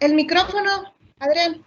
El micrófono, Adrián.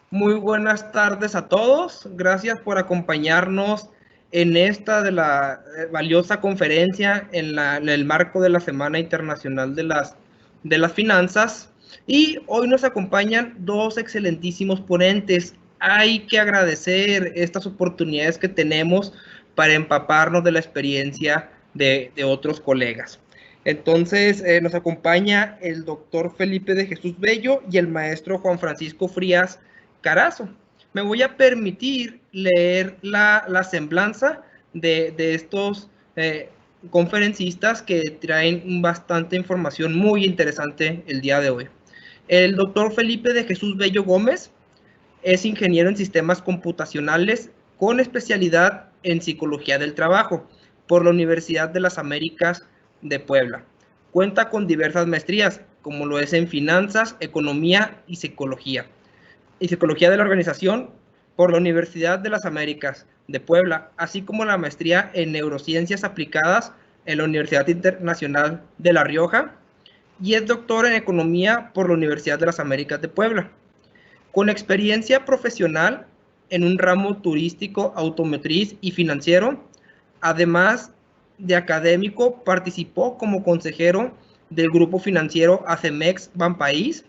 Muy buenas tardes a todos. Gracias por acompañarnos en esta de la valiosa conferencia en el marco de la Semana Internacional de las Finanzas. Y hoy nos acompañan dos excelentísimos ponentes. Hay que agradecer estas oportunidades que tenemos para empaparnos de la experiencia de otros colegas. Entonces nos acompaña el doctor Felipe de Jesús Bello y el maestro Juan Francisco Frías Carazo. Me voy a permitir leer la semblanza de estos conferencistas que traen bastante información muy interesante el día de hoy. El doctor Felipe de Jesús Bello Gómez es ingeniero en sistemas computacionales con especialidad en psicología del trabajo por la Universidad de las Américas de Puebla. Cuenta con diversas maestrías, como lo es en finanzas, economía y psicología de la organización por la Universidad de las Américas de Puebla, así como la maestría en neurociencias aplicadas en la Universidad Internacional de La Rioja, y es doctor en economía por la Universidad de las Américas de Puebla. Con experiencia profesional en un ramo turístico, automotriz y financiero, además de académico, participó como consejero del grupo financiero ACEMEX Banpaís.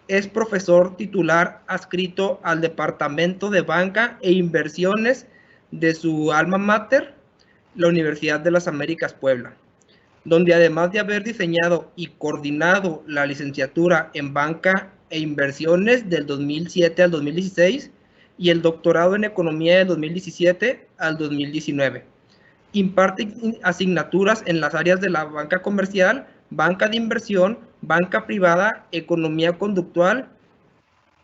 Es profesor titular adscrito al Departamento de Banca e Inversiones de su alma mater, la Universidad de las Américas Puebla, donde además de haber diseñado y coordinado la licenciatura en Banca e Inversiones del 2007 al 2016 y el doctorado en Economía del 2017 al 2019. Imparte asignaturas en las áreas de la banca comercial, banca de inversión, banca privada, economía conductual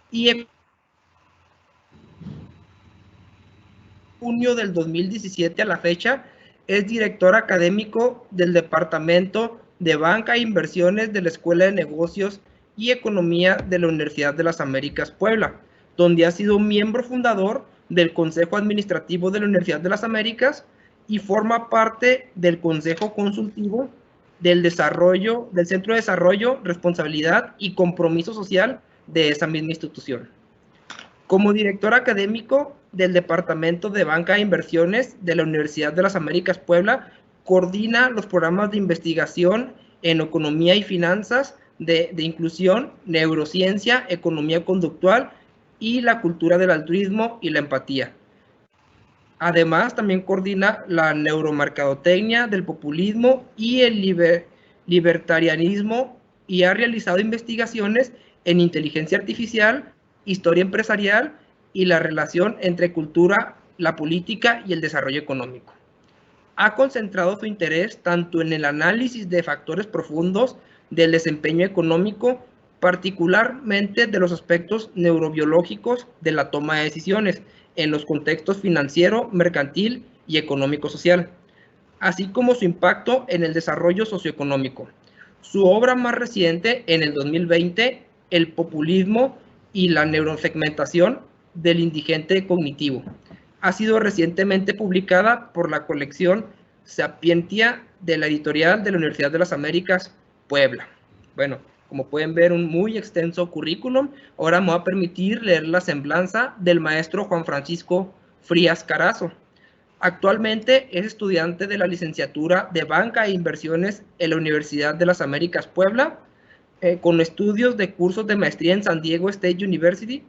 y junio del 2017 a la fecha es director académico del Departamento de Banca e Inversiones de la Escuela de Negocios y Economía de la Universidad de las Américas Puebla, donde ha sido miembro fundador del Consejo Administrativo de la Universidad de las Américas y forma parte del Consejo Consultivo del Desarrollo, del Centro de Desarrollo, Responsabilidad y Compromiso Social de esa misma institución. Como director académico del Departamento de Banca e Inversiones de la Universidad de las Américas Puebla, coordina los programas de investigación en economía y finanzas, de inclusión, neurociencia, economía conductual y la cultura del altruismo y la empatía. Además, también coordina la neuromercadotecnia del populismo y el libertarianismo y ha realizado investigaciones en inteligencia artificial, historia empresarial y la relación entre cultura, la política y el desarrollo económico. Ha concentrado su interés tanto en el análisis de factores profundos del desempeño económico, particularmente de los aspectos neurobiológicos de la toma de decisiones en los contextos financiero, mercantil y económico-social, así como su impacto en el desarrollo socioeconómico. Su obra más reciente, en el 2020, El populismo y la neurosegmentación del indigente cognitivo, ha sido recientemente publicada por la colección Sapientia de la editorial de la Universidad de las Américas, Puebla. Bueno, como pueden ver, un muy extenso currículum. Ahora me voy a permitir leer la semblanza del maestro Juan Francisco Frías Carazo. Actualmente es estudiante de la licenciatura de Banca e Inversiones en la Universidad de las Américas Puebla, con estudios de cursos de maestría en San Diego State University,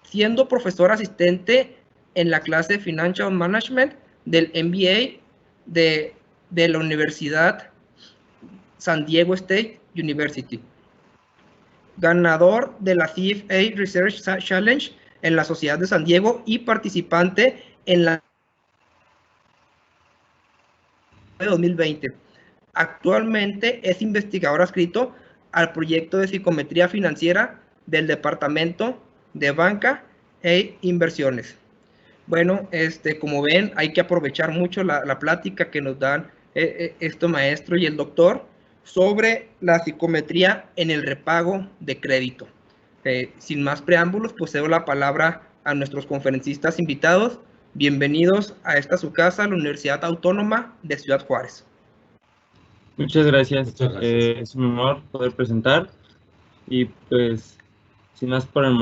siendo profesor asistente en la clase Financial Management del MBA de la Universidad San Diego State University. Ganador de la CFA Research Challenge en la Sociedad de San Diego y participante en la de 2020. Actualmente es investigador adscrito al proyecto de psicometría financiera del Departamento de Banca e Inversiones. Bueno, como ven, hay que aprovechar mucho la plática que nos dan este maestro y el doctor sobre la psicometría en el repago de crédito. Sin más preámbulos, pues cedo la palabra a nuestros conferencistas invitados. Bienvenidos a esta su casa, la Universidad Autónoma de Ciudad Juárez. Muchas gracias. Es un honor poder presentar. Y pues, sin más por el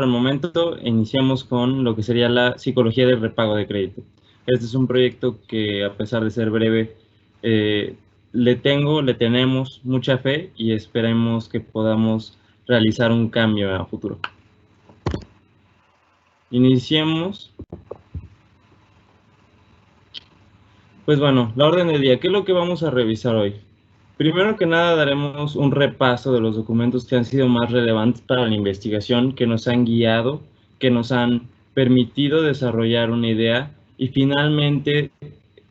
momento, iniciamos con lo que sería la psicología del repago de crédito. Este es un proyecto que, a pesar de ser breve, le tenemos mucha fe y esperemos que podamos realizar un cambio a futuro. Iniciemos. Pues bueno, la orden del día, ¿qué es lo que vamos a revisar hoy? Primero que nada daremos un repaso de los documentos que han sido más relevantes para la investigación, que nos han guiado, que nos han permitido desarrollar una idea y finalmente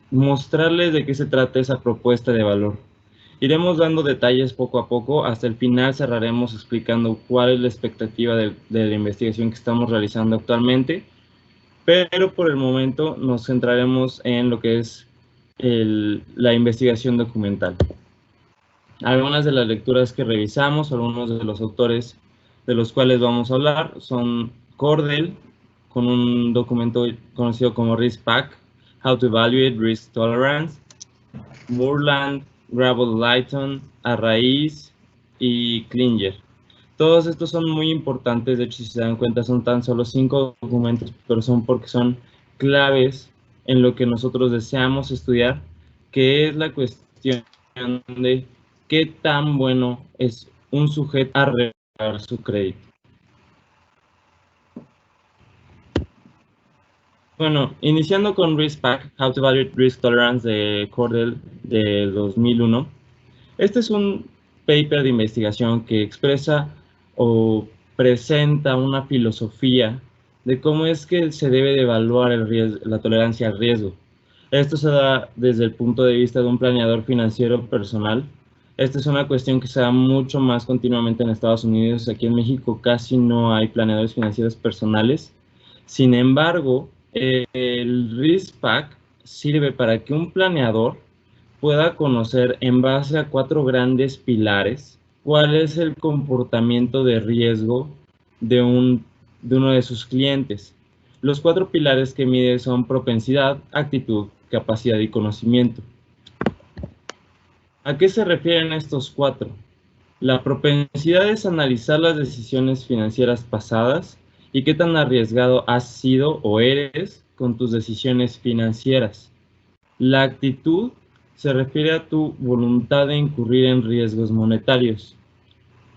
mostrarles de qué se trata esa propuesta de valor. Iremos dando detalles poco a poco, hasta el final cerraremos explicando cuál es la expectativa de la investigación que estamos realizando actualmente, pero por el momento nos centraremos en lo que es la investigación documental. Algunas de las lecturas que revisamos, algunos de los autores de los cuales vamos a hablar son Cordell, con un documento conocido como Risk Pack, How to Evaluate Risk Tolerance, Moorland, Gravel Lighton, Arraiz y Klinger. Todos estos son muy importantes, de hecho, si se dan cuenta, son tan solo 5 documentos, pero son porque son claves en lo que nosotros deseamos estudiar, que es la cuestión de qué tan bueno es un sujeto a repagar su crédito. Bueno, iniciando con Risk Pack, How to Evaluate Risk Tolerance de Cordell de 2001. Este es un paper de investigación que expresa o presenta una filosofía de cómo es que se debe de evaluar la tolerancia al riesgo. Esto se da desde el punto de vista de un planeador financiero personal. Esta es una cuestión que se da mucho más continuamente en Estados Unidos. Aquí en México casi no hay planeadores financieros personales. Sin embargo, el Risk Pack sirve para que un planeador pueda conocer en base a 4 grandes pilares cuál es el comportamiento de riesgo de uno de sus clientes. Los 4 pilares que mide son propensidad, actitud, capacidad y conocimiento. ¿A qué se refieren estos 4? La propensidad es analizar las decisiones financieras pasadas y qué tan arriesgado has sido o eres con tus decisiones financieras. La actitud se refiere a tu voluntad de incurrir en riesgos monetarios.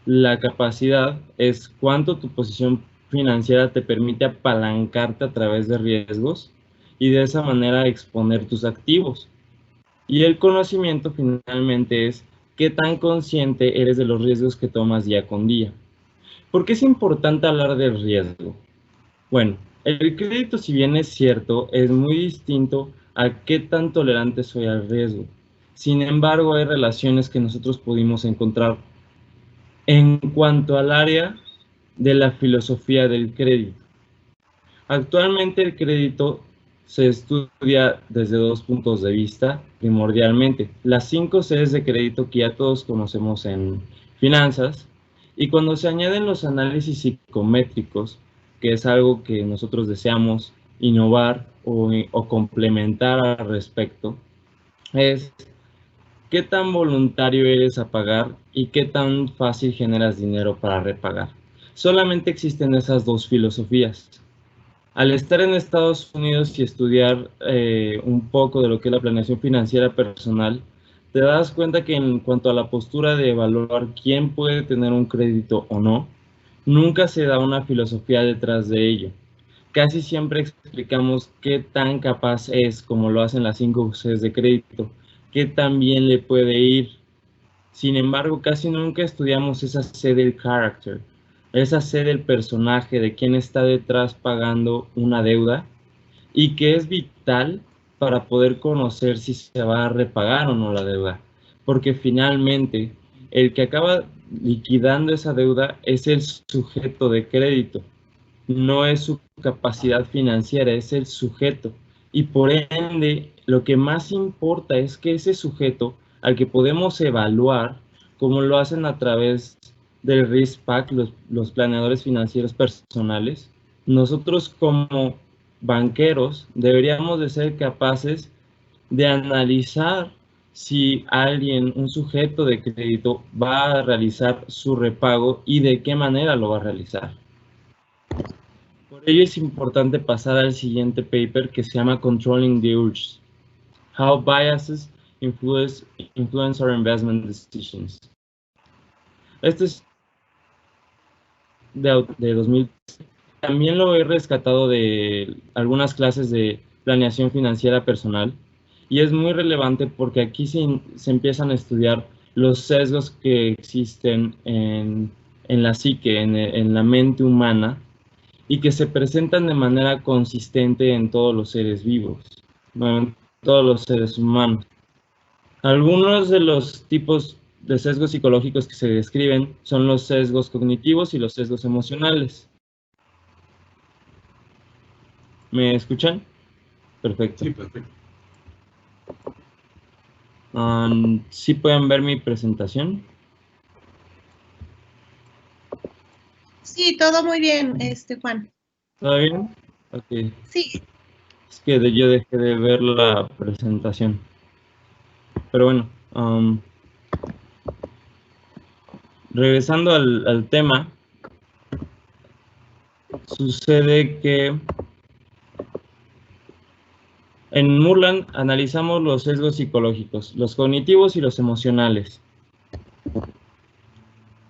La capacidad es cuánto tu posición financiera te permite apalancarte a través de riesgos y de esa manera exponer tus activos. Y el conocimiento finalmente es qué tan consciente eres de los riesgos que tomas día con día. ¿Por qué es importante hablar del riesgo? Bueno, el crédito, si bien es cierto, es muy distinto a qué tan tolerante soy al riesgo. Sin embargo, hay relaciones que nosotros pudimos encontrar en cuanto al área de la filosofía del crédito. Actualmente el crédito se estudia desde 2 puntos de vista primordialmente. Las 5 Cs de crédito que ya todos conocemos en finanzas, y cuando se añaden los análisis psicométricos, que es algo que nosotros deseamos innovar o complementar al respecto, es qué tan voluntario eres a pagar y qué tan fácil generas dinero para repagar. Solamente existen esas 2 filosofías. Al estar en Estados Unidos y estudiar un poco de lo que es la planeación financiera personal, te das cuenta que en cuanto a la postura de evaluar quién puede tener un crédito o no, nunca se da una filosofía detrás de ello. Casi siempre explicamos qué tan capaz es, como lo hacen las 5 Cs de crédito, qué tan bien le puede ir. Sin embargo, casi nunca estudiamos esa C del character, esa C del personaje, de quién está detrás pagando una deuda y que es vital para poder conocer si se va a repagar o no la deuda. Porque finalmente el que acaba liquidando esa deuda es el sujeto de crédito, no es su capacidad financiera, es el sujeto. Y por ende, lo que más importa es que ese sujeto al que podemos evaluar, como lo hacen a través del Risk Pack, los planeadores financieros personales, nosotros como banqueros deberíamos de ser capaces de analizar si alguien, un sujeto de crédito, va a realizar su repago y de qué manera lo va a realizar. Por ello es importante pasar al siguiente paper que se llama Controlling the Urge: How Biases Influence Our Investment Decisions. Este es de 2000. También lo he rescatado de algunas clases de planeación financiera personal, y es muy relevante porque aquí se empiezan a estudiar los sesgos que existen en la psique, en la mente humana, y que se presentan de manera consistente en todos los seres vivos, en todos los seres humanos. Algunos de los tipos de sesgos psicológicos que se describen son los sesgos cognitivos y los sesgos emocionales. ¿Me escuchan? Perfecto. Sí, perfecto. ¿Sí pueden ver mi presentación? Sí, todo muy bien, Juan. ¿Todo bien? Ok. Sí. Es que yo dejé de ver la presentación. Pero bueno, regresando al tema, sucede que en Moorland analizamos los sesgos psicológicos, los cognitivos y los emocionales.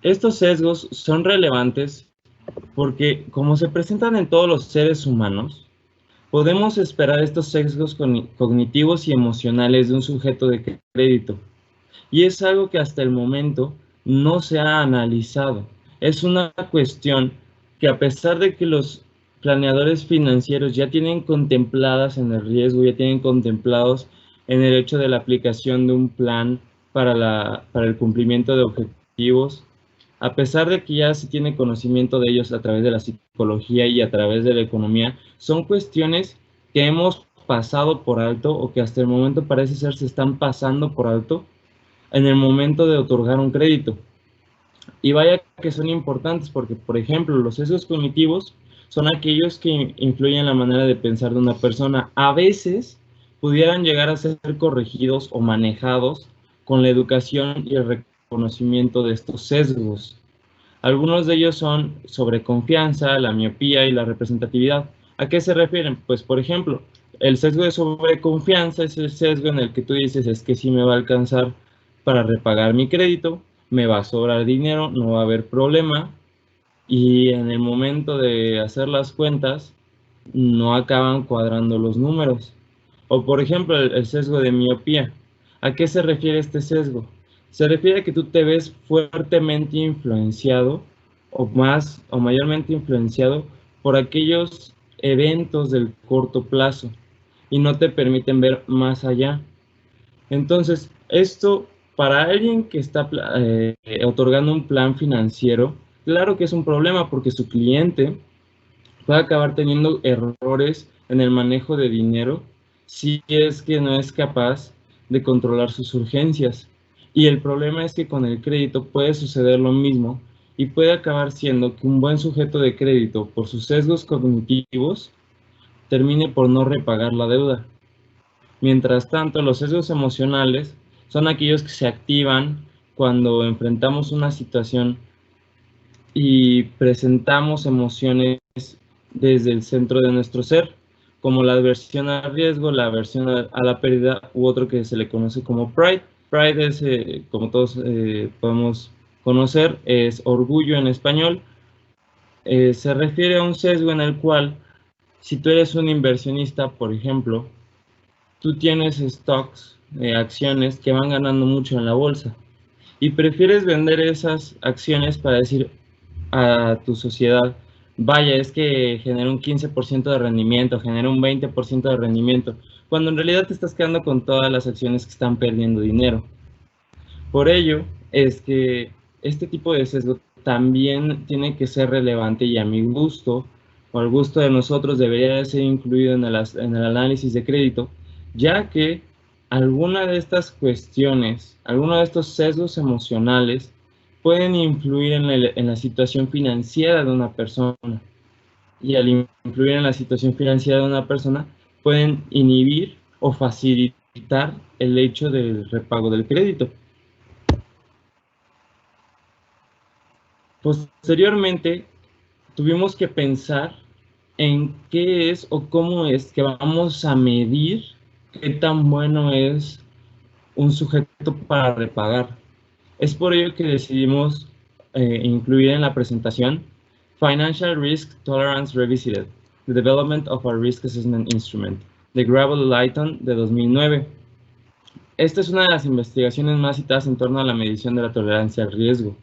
Estos sesgos son relevantes porque, como se presentan en todos los seres humanos, podemos esperar estos sesgos cognitivos y emocionales de un sujeto de crédito. Y es algo que hasta el momento no se ha analizado. Es una cuestión que, a pesar de que los planeadores financieros ya tienen contempladas en el riesgo, ya tienen contemplados en el hecho de la aplicación de un plan para el cumplimiento de objetivos, a pesar de que ya se tiene conocimiento de ellos a través de la psicología y a través de la economía, son cuestiones que hemos pasado por alto, o que hasta el momento parece ser se están pasando por alto en el momento de otorgar un crédito. Y vaya que son importantes porque, por ejemplo, los sesgos cognitivos son aquellos que influyen en la manera de pensar de una persona. A veces pudieran llegar a ser corregidos o manejados con la educación y el reconocimiento de estos sesgos. Algunos de ellos son sobreconfianza, la miopía y la representatividad. ¿A qué se refieren? Pues, por ejemplo, el sesgo de sobreconfianza es el sesgo en el que tú dices: es que sí me va a alcanzar para repagar mi crédito, me va a sobrar dinero, no va a haber problema, y en el momento de hacer las cuentas no acaban cuadrando los números. O, por ejemplo, el sesgo de miopía. ¿A qué se refiere este sesgo? Se refiere a que tú te ves fuertemente influenciado o mayormente influenciado por aquellos eventos del corto plazo y no te permiten ver más allá. Entonces, esto, para alguien que está otorgando un plan financiero, claro que es un problema porque su cliente puede acabar teniendo errores en el manejo de dinero si es que no es capaz de controlar sus urgencias. Y el problema es que con el crédito puede suceder lo mismo, y puede acabar siendo que un buen sujeto de crédito, por sus sesgos cognitivos, termine por no repagar la deuda. Mientras tanto, los sesgos emocionales son aquellos que se activan cuando enfrentamos una situación y presentamos emociones desde el centro de nuestro ser, como la aversión al riesgo, la aversión a la pérdida, u otro que se le conoce como pride. Pride es, como todos podemos conocer, es orgullo en español. Se refiere a un sesgo en el cual, si tú eres un inversionista, por ejemplo, tú tienes stocks, acciones que van ganando mucho en la bolsa, y prefieres vender esas acciones para decir a tu sociedad: vaya, es que genera un 15% de rendimiento, genera un 20% de rendimiento, cuando en realidad te estás quedando con todas las acciones que están perdiendo dinero. Por ello es que este tipo de sesgo también tiene que ser relevante, y a mi gusto, o al gusto de nosotros, debería de ser incluido en el análisis de crédito, ya que alguna de estas cuestiones, algunos de estos sesgos emocionales pueden influir en la situación financiera de una persona, y al influir en la situación financiera de una persona pueden inhibir o facilitar evitar el hecho del repago del crédito. Posteriormente, tuvimos que pensar en qué es o cómo es que vamos a medir qué tan bueno es un sujeto para repagar. Es por ello que decidimos incluir en la presentación Financial Risk Tolerance Revisited, The Development of a Risk Assessment Instrument, de Gravel-Leighton de 2009. Esta es una de las investigaciones más citadas en torno a la medición de la tolerancia al riesgo.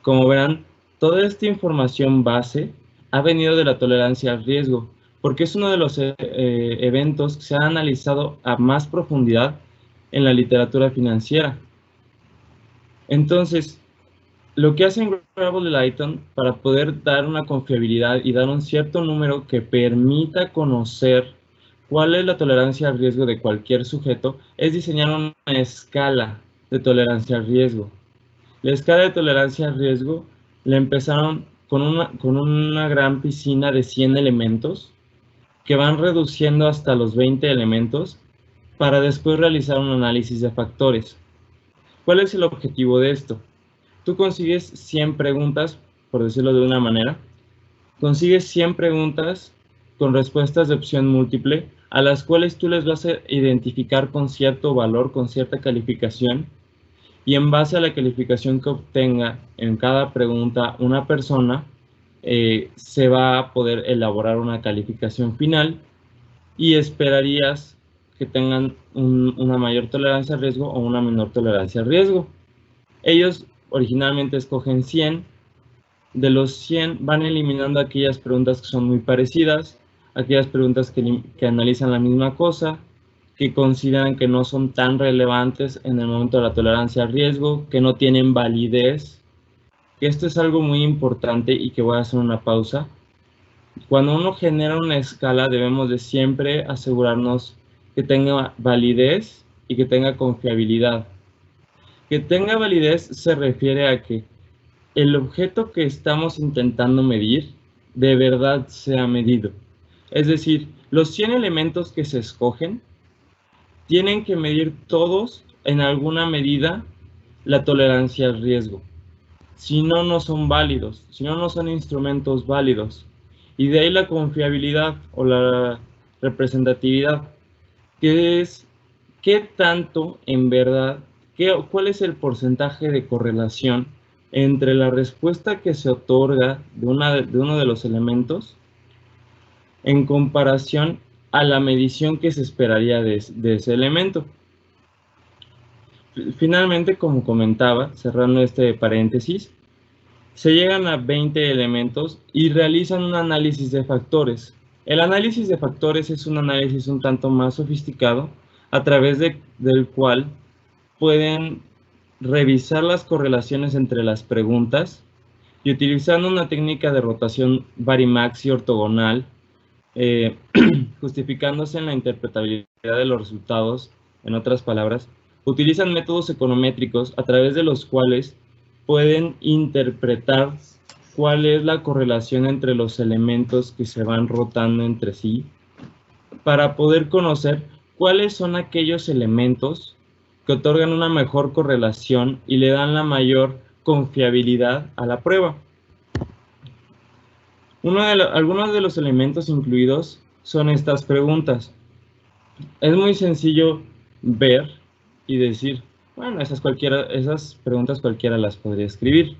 Como verán, toda esta información base ha venido de la tolerancia al riesgo, porque es uno de los eventos que se ha analizado a más profundidad en la literatura financiera. Entonces, lo que hacen Gravel-Leighton para poder dar una confiabilidad y dar un cierto número que permita conocer cuál es la tolerancia al riesgo de cualquier sujeto es diseñar una escala de tolerancia al riesgo. La escala de tolerancia al riesgo la empezaron con una gran piscina de 100 elementos que van reduciendo hasta los 20 elementos para después realizar un análisis de factores. ¿Cuál es el objetivo de esto? Tú consigues 100 preguntas, por decirlo de una manera, consigues 100 preguntas con respuestas de opción múltiple a las cuales tú les vas a identificar con cierto valor, con cierta calificación, y en base a la calificación que obtenga en cada pregunta una persona, se va a poder elaborar una calificación final y esperarías que tengan una mayor tolerancia al riesgo o una menor tolerancia al riesgo. Ellos originalmente escogen 100, de los 100 van eliminando aquellas preguntas que son muy parecidas, aquellas preguntas que analizan la misma cosa, que consideran que no son tan relevantes en el momento de la tolerancia al riesgo, que no tienen validez. Esto es algo muy importante y que voy a hacer una pausa. Cuando uno genera una escala, debemos de siempre asegurarnos que tenga validez y que tenga confiabilidad. Que tenga validez se refiere a que el objeto que estamos intentando medir de verdad sea medido. Es decir, los 100 elementos que se escogen tienen que medir todos en alguna medida la tolerancia al riesgo. Si no, no son válidos, si no, no son instrumentos válidos. Y de ahí la confiabilidad o la representatividad, que es qué tanto en verdad, cuál es el porcentaje de correlación entre la respuesta que se otorga de uno de los elementos en comparación a la medición que se esperaría de ese elemento. Finalmente, como comentaba, cerrando este paréntesis, se llegan a 20 elementos y realizan un análisis de factores. El análisis de factores es un análisis un tanto más sofisticado, a través del cual pueden revisar las correlaciones entre las preguntas y utilizando una técnica de rotación varimax y ortogonal, justificándose en la interpretabilidad de los resultados, en otras palabras, utilizan métodos econométricos a través de los cuales pueden interpretar cuál es la correlación entre los elementos que se van rotando entre sí para poder conocer cuáles son aquellos elementos que otorgan una mejor correlación y le dan la mayor confiabilidad a la prueba. Algunos de los elementos incluidos son estas preguntas. Es muy sencillo ver y decir, bueno, esas preguntas cualquiera las podría escribir.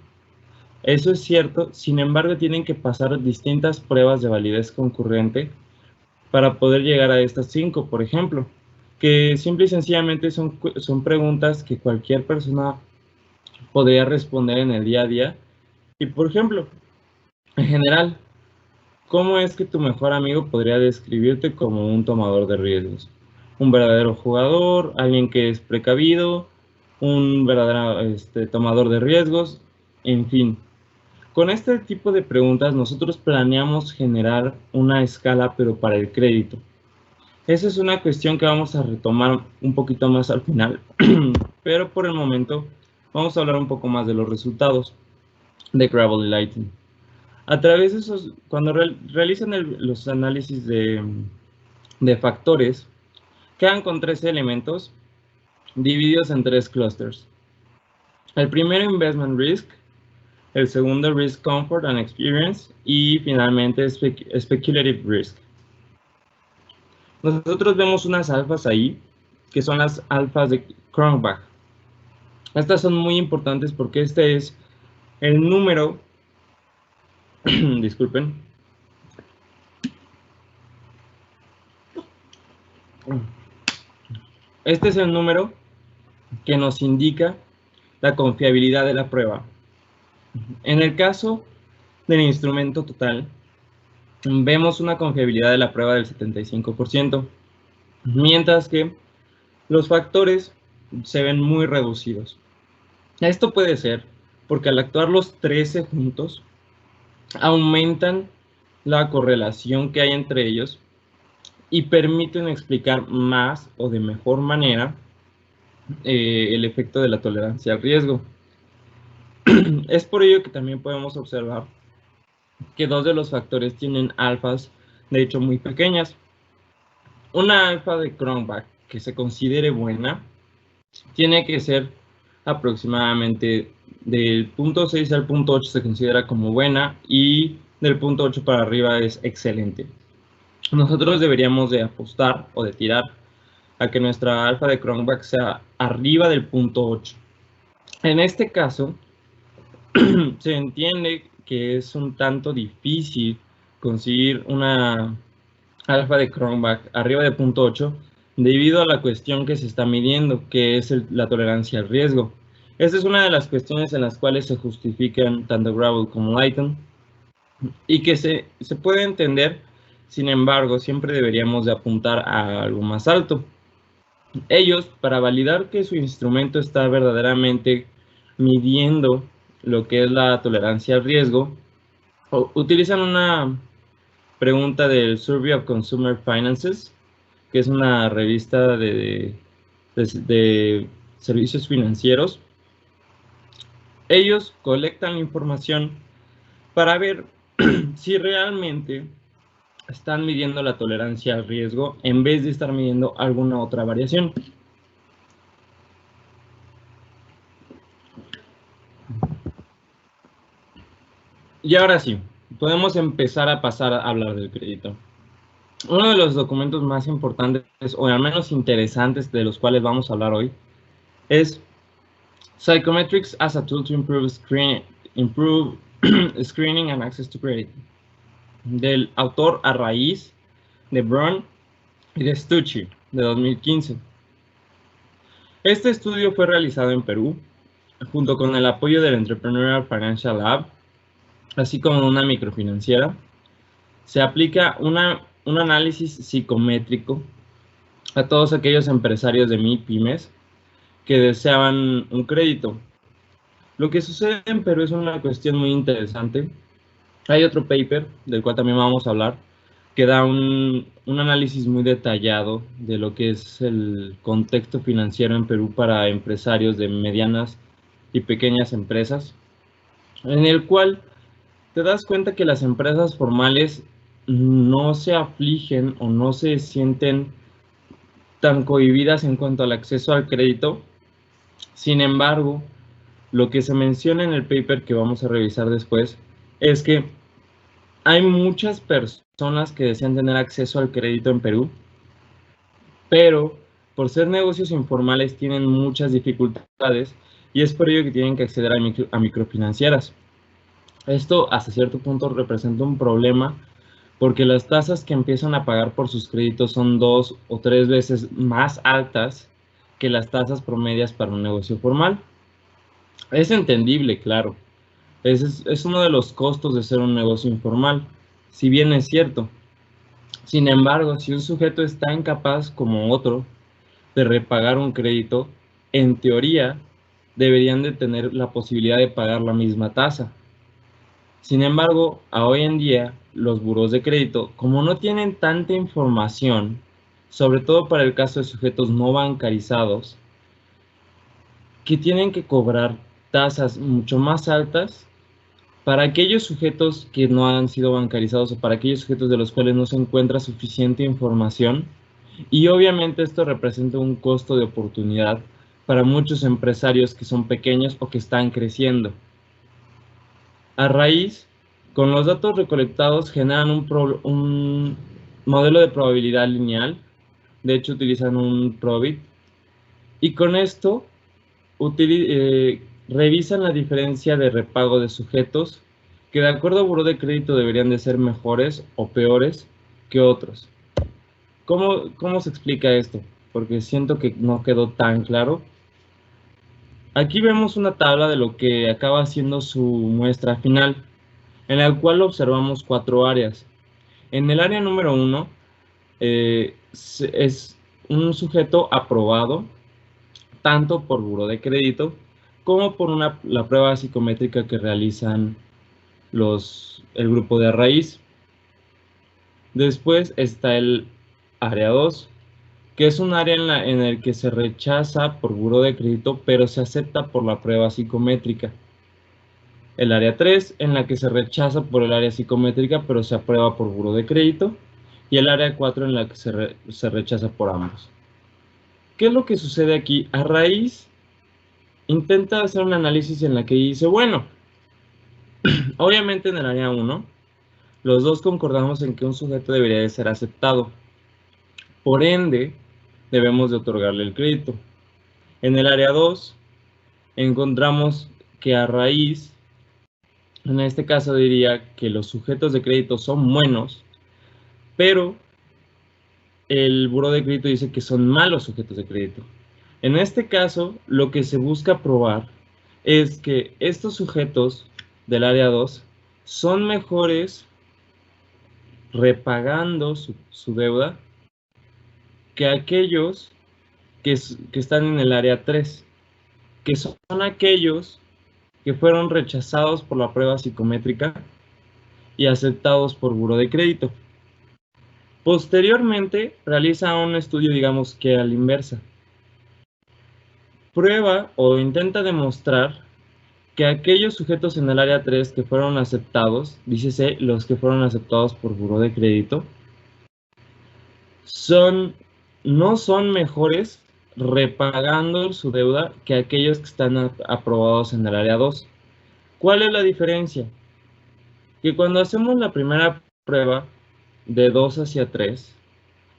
Eso es cierto, sin embargo tienen que pasar distintas pruebas de validez concurrente para poder llegar a estas 5, por ejemplo, que simple y sencillamente son preguntas que cualquier persona podría responder en el día a día. Y por ejemplo, en general, ¿cómo es que tu mejor amigo podría describirte como un tomador de riesgos? Un verdadero jugador, alguien que es precavido, un verdadero tomador de riesgos, en fin. Con este tipo de preguntas nosotros planeamos generar una escala, pero para el crédito. Esa es una cuestión que vamos a retomar un poquito más al final, pero por el momento vamos a hablar un poco más de los resultados de Gravel-Leighton. A través de esos, cuando realizan los análisis de factores, quedan con 13 elementos divididos en 3 clusters. El primero, Investment Risk. El segundo, Risk, Comfort and Experience. Y finalmente, Speculative Risk. Nosotros vemos unas alfas ahí, que son las alfas de Cronbach. Estas son muy importantes porque este es el número, disculpen, este es el número que nos indica la confiabilidad de la prueba. En el caso del instrumento total, vemos una confiabilidad de la prueba del 75%, mientras que los factores se ven muy reducidos. Esto puede ser porque al actuar los 13 juntos, aumentan la correlación que hay entre ellos y permiten explicar más o de mejor manera el efecto de la tolerancia al riesgo. Es por ello que también podemos observar que dos de los factores tienen alfas, de hecho, muy pequeñas. Una alfa de Cronbach que se considere buena tiene que ser aproximadamente del punto 6 al punto 8 se considera como buena y del punto 8 para arriba es excelente. Nosotros deberíamos de apostar o de tirar a que nuestra alfa de Cronbach sea arriba del punto 8. En este caso, se entiende que es un tanto difícil conseguir una alfa de Cronbach arriba de punto 8 debido a la cuestión que se está midiendo, que es la tolerancia al riesgo. Esta es una de las cuestiones en las cuales se justifican tanto Gravel como Lighton y que se puede entender. Sin embargo, siempre deberíamos de apuntar a algo más alto. Ellos, para validar que su instrumento está verdaderamente midiendo lo que es la tolerancia al riesgo, utilizan una pregunta del Survey of Consumer Finances, que es una revista de servicios financieros. Ellos colectan la información para ver si realmente están midiendo la tolerancia al riesgo en vez de estar midiendo alguna otra variación. Y ahora sí, podemos empezar a pasar a hablar del crédito. Uno de los documentos más importantes, o al menos interesantes, de los cuales vamos a hablar hoy, es Psychometrics as a Tool to Improve Screening and Access to Credit, del autor a raíz de Brown y de Stucci, de 2015. Este estudio fue realizado en Perú, junto con el apoyo del Entrepreneurial Financial Lab, así como una microfinanciera. Se aplica un análisis psicométrico a todos aquellos empresarios de MIPYMES que deseaban un crédito. Lo que sucede en Perú es una cuestión muy interesante. Hay otro paper, del cual también vamos a hablar, que da un análisis muy detallado de lo que es el contexto financiero en Perú para empresarios de medianas y pequeñas empresas, en el cual te das cuenta que las empresas formales no se afligen o no se sienten tan cohibidas en cuanto al acceso al crédito. Sin embargo, lo que se menciona en el paper que vamos a revisar después es que hay muchas personas que desean tener acceso al crédito en Perú, pero por ser negocios informales tienen muchas dificultades y es por ello que tienen que acceder a microfinancieras. Esto hasta cierto punto representa un problema porque las tasas que empiezan a pagar por sus créditos son 2 o 3 veces más altas que las tasas promedias para un negocio formal. Es entendible, claro. Es uno de los costos de ser un negocio informal, si bien es cierto. Sin embargo, si un sujeto es tan incapaz como otro de repagar un crédito, en teoría deberían de tener la posibilidad de pagar la misma tasa. Sin embargo, hoy en día, los buros de crédito, como no tienen tanta información, sobre todo para el caso de sujetos no bancarizados, que tienen que cobrar tasas mucho más altas para aquellos sujetos que no han sido bancarizados o para aquellos sujetos de los cuales no se encuentra suficiente información Y obviamente esto representa un costo de oportunidad para muchos empresarios que son pequeños o que están creciendo. A raíz, con los datos recolectados generan un modelo de probabilidad lineal, de hecho utilizan un Probit, y con esto revisan la diferencia de repago de sujetos que de acuerdo a Buró de Crédito deberían de ser mejores o peores que otros. ¿Cómo se explica esto? Porque siento que no quedó tan claro. Aquí vemos una tabla de lo que acaba siendo su muestra final, en la cual observamos 4 áreas. En el área número 1 es un sujeto aprobado, tanto por Buró de Crédito como por la prueba psicométrica que realizan el grupo de raíz. Después está el área 2, que es un área en el que se rechaza por Buró de Crédito, pero se acepta por la prueba psicométrica. El área 3, en la que se rechaza por el área psicométrica, pero se aprueba por Buró de Crédito. Y el área 4, en la que se rechaza por ambos. ¿Qué es lo que sucede aquí? A raíz, intenta hacer un análisis en la que dice, bueno, obviamente en el área 1, los dos concordamos en que un sujeto debería de ser aceptado. Por ende, debemos de otorgarle el crédito. En el área 2, encontramos que a raíz, en este caso diría que los sujetos de crédito son buenos, pero el Buró de Crédito dice que son malos sujetos de crédito. En este caso, lo que se busca probar es que estos sujetos del área 2 son mejores repagando su deuda que aquellos que están en el área 3, que son aquellos que fueron rechazados por la prueba psicométrica y aceptados por Buró de Crédito. Posteriormente, realiza un estudio, digamos que a la inversa. Prueba o intenta demostrar que aquellos sujetos en el área 3 que fueron aceptados, dícese los que fueron aceptados por Buró de Crédito, no son mejores repagando su deuda que aquellos que están aprobados en el área 2. ¿Cuál es la diferencia? Que cuando hacemos la primera prueba de 2 hacia 3,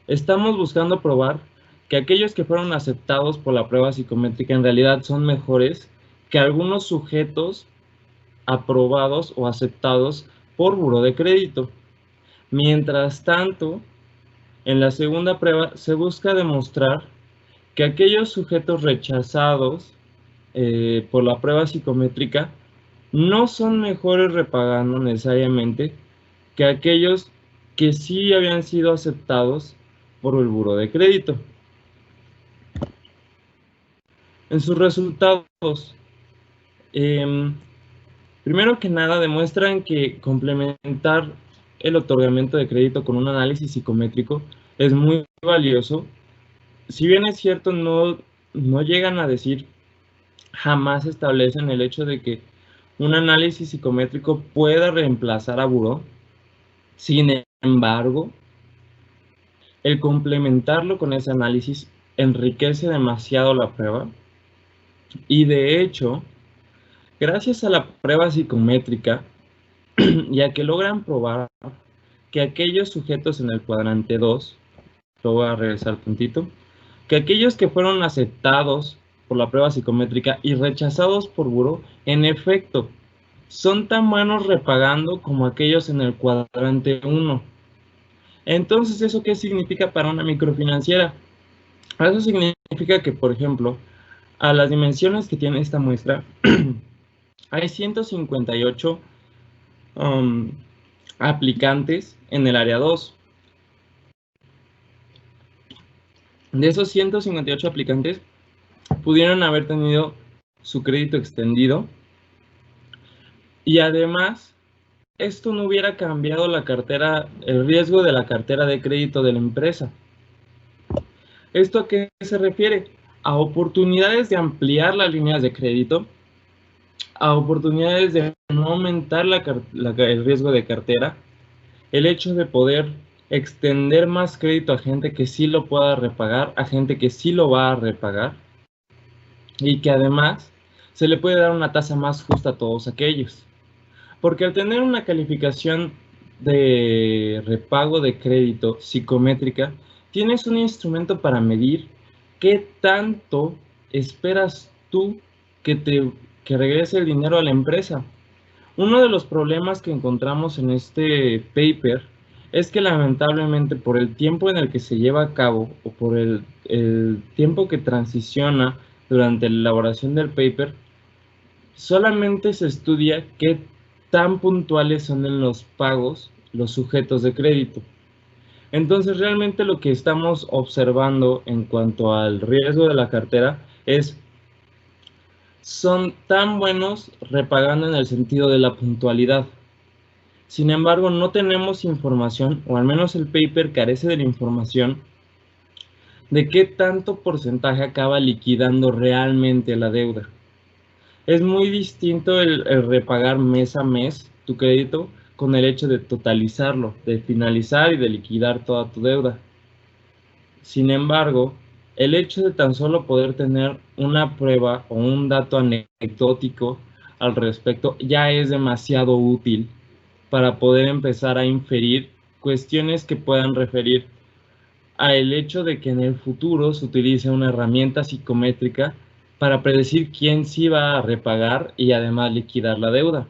estamos buscando probar que aquellos que fueron aceptados por la prueba psicométrica en realidad son mejores que algunos sujetos aprobados o aceptados por Buró de Crédito. Mientras tanto, en la segunda prueba se busca demostrar que aquellos sujetos rechazados por la prueba psicométrica no son mejores repagando necesariamente que aquellos que sí habían sido aceptados por el Buró de Crédito. En sus resultados, primero que nada demuestran que complementar el otorgamiento de crédito con un análisis psicométrico es muy valioso. Si bien es cierto, no llegan a decir, jamás establecen el hecho de que un análisis psicométrico pueda reemplazar a Buró. Sin embargo, el complementarlo con ese análisis enriquece demasiado la prueba. Y de hecho, gracias a la prueba psicométrica, ya que logran probar que aquellos sujetos en el cuadrante 2, lo voy a regresar tantito, que aquellos que fueron aceptados por la prueba psicométrica y rechazados por Buró, en efecto, son tan buenos repagando como aquellos en el cuadrante 1. Entonces, ¿eso qué significa para una microfinanciera? Eso significa que, por ejemplo, a las dimensiones que tiene esta muestra, hay 158 aplicantes en el área 2. De esos 158 aplicantes, pudieron haber tenido su crédito extendido y además esto no hubiera cambiado el riesgo de la cartera de crédito de la empresa. ¿Esto a qué se refiere? A oportunidades de ampliar las líneas de crédito, a oportunidades de no aumentar el riesgo de cartera, el hecho de poder extender más crédito a gente que sí lo pueda repagar, a gente que sí lo va a repagar, y que además se le puede dar una tasa más justa a todos aquellos. Porque al tener una calificación de repago de crédito psicométrica, tienes un instrumento para medir qué tanto esperas tú que regrese el dinero a la empresa. Uno de los problemas que encontramos en este paper es que lamentablemente por el tiempo en el que se lleva a cabo o por el tiempo que transiciona durante la elaboración del paper, solamente se estudia qué tan puntuales son en los pagos los sujetos de crédito. Entonces realmente lo que estamos observando en cuanto al riesgo de la cartera es, son tan buenos repagando en el sentido de la puntualidad. Sin embargo, no tenemos información, o al menos el paper carece de la información, de qué tanto porcentaje acaba liquidando realmente la deuda. Es muy distinto el repagar mes a mes tu crédito con el hecho de totalizarlo, de finalizar y de liquidar toda tu deuda. Sin embargo, el hecho de tan solo poder tener una prueba o un dato anecdótico al respecto ya es demasiado útil para poder empezar a inferir cuestiones que puedan referir al hecho de que en el futuro se utilice una herramienta psicométrica para predecir quién sí va a repagar y además liquidar la deuda.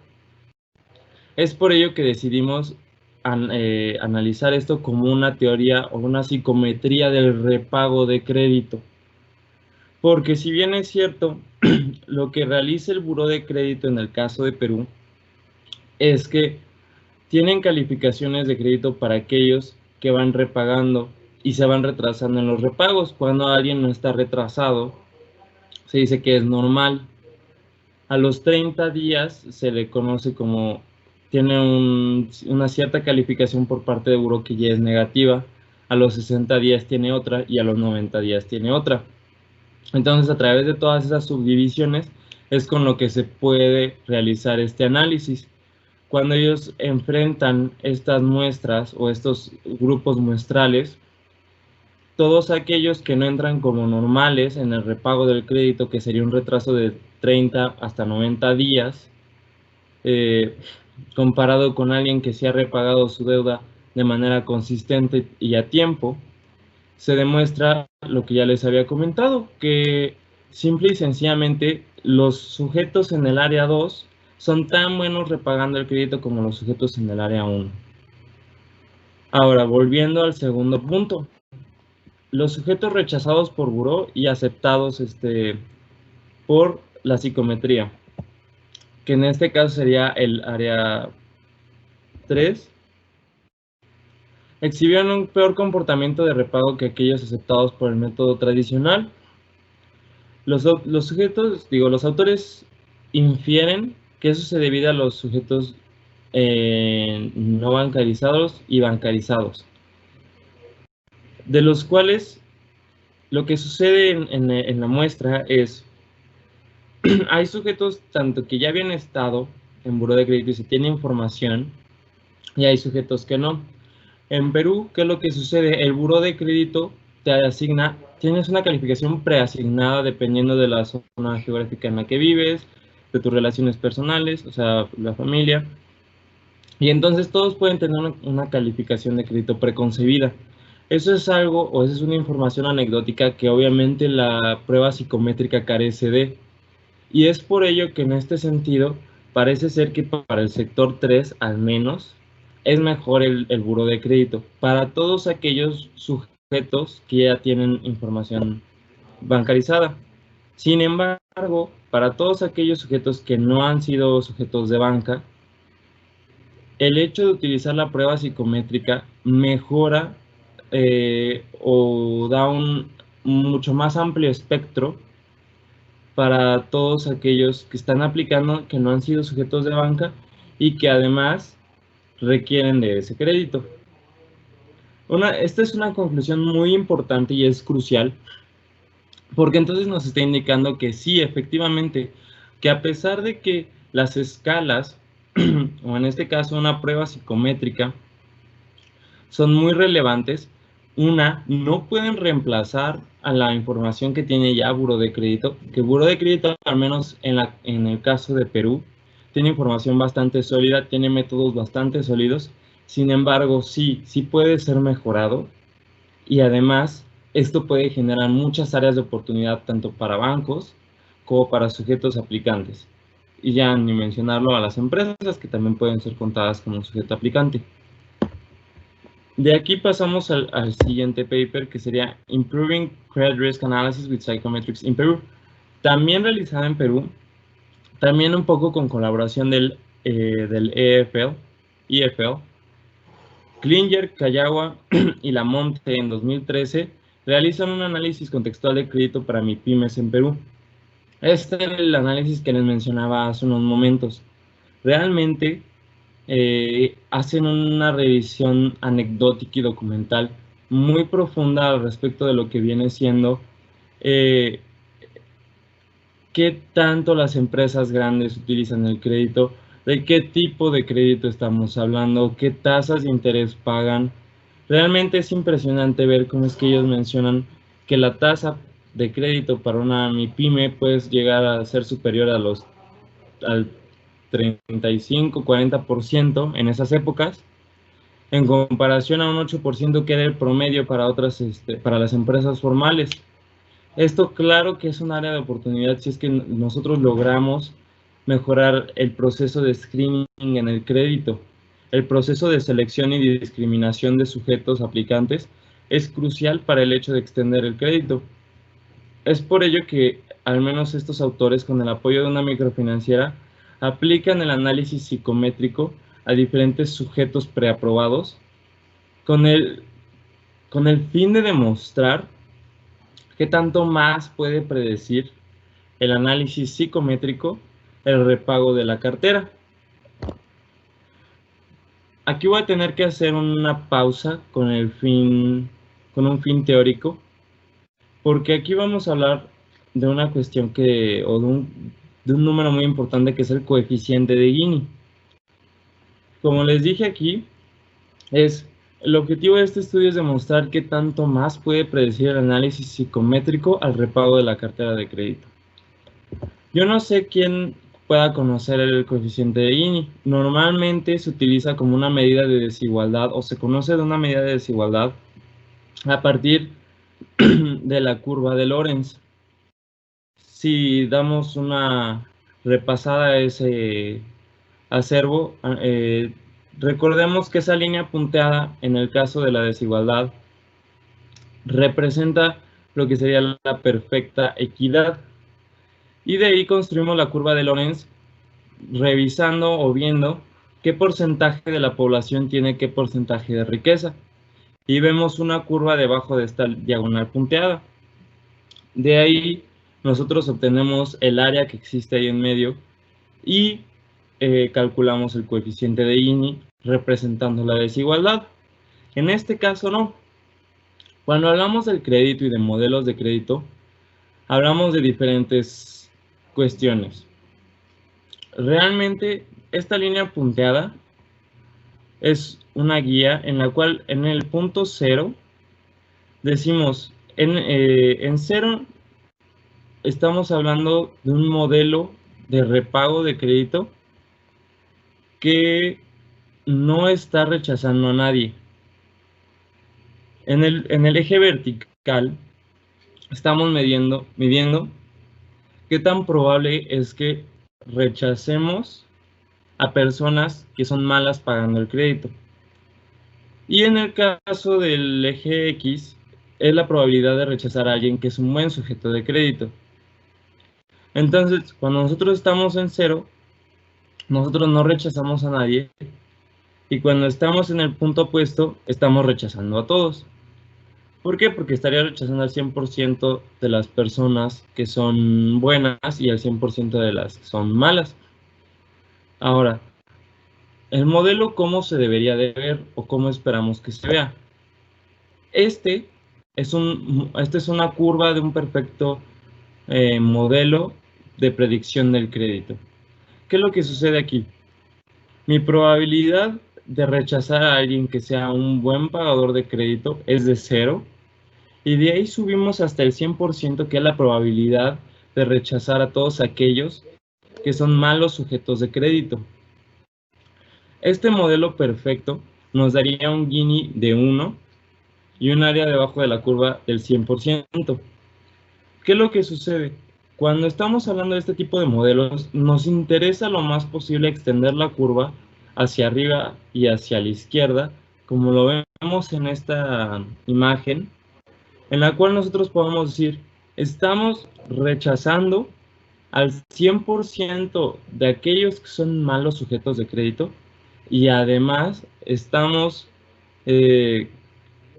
Es por ello que decidimos analizar esto como una teoría o una psicometría del repago de crédito. Porque si bien es cierto, lo que realiza el Buró de Crédito en el caso de Perú es que tienen calificaciones de crédito para aquellos que van repagando y se van retrasando en los repagos. Cuando alguien no está retrasado, se dice que es normal. A los 30 días se le conoce como tiene una cierta calificación por parte de Buró que ya es negativa. A los 60 días tiene otra y a los 90 días tiene otra. Entonces, a través de todas esas subdivisiones es con lo que se puede realizar este análisis. Cuando ellos enfrentan estas muestras o estos grupos muestrales, todos aquellos que no entran como normales en el repago del crédito, que sería un retraso de 30 hasta 90 días, comparado con alguien que se ha repagado su deuda de manera consistente y a tiempo, se demuestra lo que ya les había comentado, que simple y sencillamente los sujetos en el área 2 son tan buenos repagando el crédito como los sujetos en el área 1. Ahora, volviendo al segundo punto, los sujetos rechazados por Buró y aceptados por la psicometría, que en este caso sería el área 3, exhibieron un peor comportamiento de repago que aquellos aceptados por el método tradicional. Los autores infieren que eso se debe a los sujetos no bancarizados y bancarizados, de los cuales lo que sucede en la muestra es hay sujetos tanto que ya habían estado en Buró de Crédito y se tiene información, y hay sujetos que no. En Perú, ¿qué es lo que sucede? El Buró de Crédito te asigna, tienes una calificación preasignada dependiendo de la zona geográfica en la que vives, de tus relaciones personales, o sea, la familia. Y entonces todos pueden tener una calificación de crédito preconcebida. Eso es algo, o esa es una información anecdótica que obviamente la prueba psicométrica carece de. Y es por ello que en este sentido parece ser que para el sector 3 al menos es mejor el Buró de Crédito para todos aquellos sujetos que ya tienen información bancarizada. Sin embargo, para todos aquellos sujetos que no han sido sujetos de banca, el hecho de utilizar la prueba psicométrica mejora o da un mucho más amplio espectro para todos aquellos que están aplicando, que no han sido sujetos de banca y que además requieren de ese crédito. Esta es una conclusión muy importante y es crucial, porque entonces nos está indicando que sí, efectivamente, que a pesar de que las escalas, o en este caso una prueba psicométrica, son muy relevantes. Una, no pueden reemplazar a la información que tiene ya Buró de Crédito, que Buró de Crédito, al menos en el caso de Perú, tiene información bastante sólida, tiene métodos bastante sólidos. Sin embargo, sí puede ser mejorado, y además esto puede generar muchas áreas de oportunidad tanto para bancos como para sujetos aplicantes. Y ya ni mencionarlo a las empresas, que también pueden ser contadas como sujeto aplicante. De aquí pasamos al siguiente paper, que sería Improving Credit Risk Analysis with Psychometrics in Peru. También realizada en Perú, también un poco con colaboración del EFL, Klinger, Kayawa y Lamonte en 2013 realizan un análisis contextual de crédito para MIPYMES en Perú. Este es el análisis que les mencionaba hace unos momentos. Realmente hacen una revisión anecdótica y documental muy profunda al respecto de lo que viene siendo qué tanto las empresas grandes utilizan el crédito, de qué tipo de crédito estamos hablando, qué tasas de interés pagan. Realmente es impresionante ver cómo es que ellos mencionan que la tasa de crédito para una MIPYME puede llegar a ser superior al 35-40% en esas épocas, en comparación a un 8% que era el promedio para para las empresas formales. Esto claro que es un área de oportunidad si es que nosotros logramos mejorar el proceso de screening en el crédito. El proceso de selección y discriminación de sujetos aplicantes es crucial para el hecho de extender el crédito. Es por ello que al menos estos autores, con el apoyo de una microfinanciera, aplican el análisis psicométrico a diferentes sujetos preaprobados con el fin de demostrar qué tanto más puede predecir el análisis psicométrico el repago de la cartera. Aquí voy a tener que hacer una pausa con un fin teórico, porque aquí vamos a hablar de una cuestión de un número muy importante, que es el coeficiente de Gini. Como les dije aquí, el objetivo de este estudio es demostrar qué tanto más puede predecir el análisis psicométrico al repago de la cartera de crédito. Yo no sé quién pueda conocer el coeficiente de Gini. Normalmente se utiliza como una medida de desigualdad, o se conoce de una medida de desigualdad a partir de la curva de Lorenz. Si damos una repasada a ese acervo, recordemos que esa línea punteada en el caso de la desigualdad representa lo que sería la perfecta equidad, y de ahí construimos la curva de Lorenz revisando o viendo qué porcentaje de la población tiene qué porcentaje de riqueza, y vemos una curva debajo de esta diagonal punteada. De ahí nosotros obtenemos el área que existe ahí en medio y calculamos el coeficiente de Gini representando la desigualdad. En este caso no. Cuando hablamos del crédito y de modelos de crédito, hablamos de diferentes cuestiones. Realmente esta línea punteada es una guía en la cual en el punto 0 decimos, en 0 estamos hablando de un modelo de repago de crédito que no está rechazando a nadie. En el eje vertical estamos midiendo qué tan probable es que rechacemos a personas que son malas pagando el crédito. Y en el caso del eje X es la probabilidad de rechazar a alguien que es un buen sujeto de crédito. Entonces, cuando nosotros estamos en 0, nosotros no rechazamos a nadie, y cuando estamos en el punto opuesto, estamos rechazando a todos. ¿Por qué? Porque estaría rechazando al 100% de las personas que son buenas y al 100% de las que son malas. Ahora, el modelo, ¿cómo se debería de ver o cómo esperamos que se vea? Esta es una curva de un perfecto modelo de predicción del crédito. ¿Qué es lo que sucede aquí? Mi probabilidad de rechazar a alguien que sea un buen pagador de crédito es de 0, y de ahí subimos hasta el 100%, que es la probabilidad de rechazar a todos aquellos que son malos sujetos de crédito. Este modelo perfecto nos daría un Gini de 1 y un área debajo de la curva del 100%. ¿Qué es lo que sucede? Cuando estamos hablando de este tipo de modelos, nos interesa lo más posible extender la curva hacia arriba y hacia la izquierda, como lo vemos en esta imagen, en la cual nosotros podemos decir, estamos rechazando al 100% de aquellos que son malos sujetos de crédito, y además estamos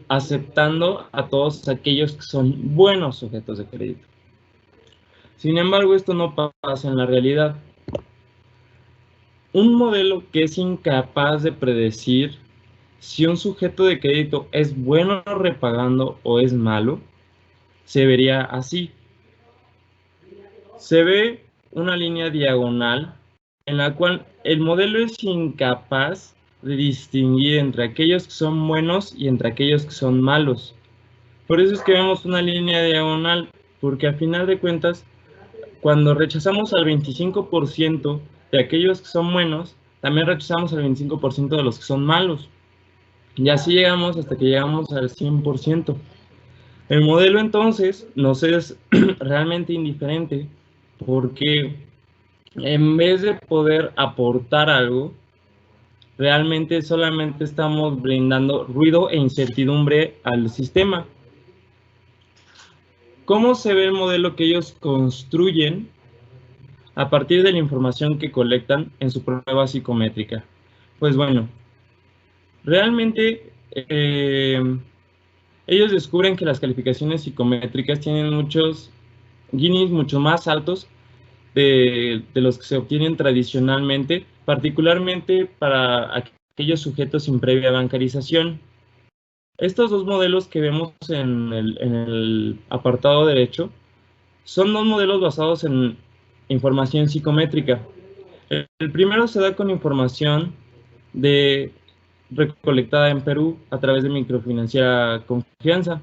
aceptando a todos aquellos que son buenos sujetos de crédito. Sin embargo, esto no pasa en la realidad. Un modelo que es incapaz de predecir si un sujeto de crédito es bueno repagando o es malo, se vería así. Se ve una línea diagonal en la cual el modelo es incapaz de distinguir entre aquellos que son buenos y entre aquellos que son malos. Por eso es que vemos una línea diagonal, porque al final de cuentas, cuando rechazamos al 25% de aquellos que son buenos, también rechazamos al 25% de los que son malos. Y así llegamos hasta que llegamos al 100%. El modelo entonces nos es realmente indiferente, porque en vez de poder aportar algo, realmente solamente estamos brindando ruido e incertidumbre al sistema. ¿Cómo se ve el modelo que ellos construyen a partir de la información que colectan en su prueba psicométrica? Pues bueno, realmente ellos descubren que las calificaciones psicométricas tienen muchos Ginis mucho más altos de los que se obtienen tradicionalmente, particularmente para aquellos sujetos sin previa bancarización. Estos dos modelos que vemos en el apartado derecho son dos modelos basados en información psicométrica. El primero se da con información recolectada en Perú a través de Microfinanciera Confianza.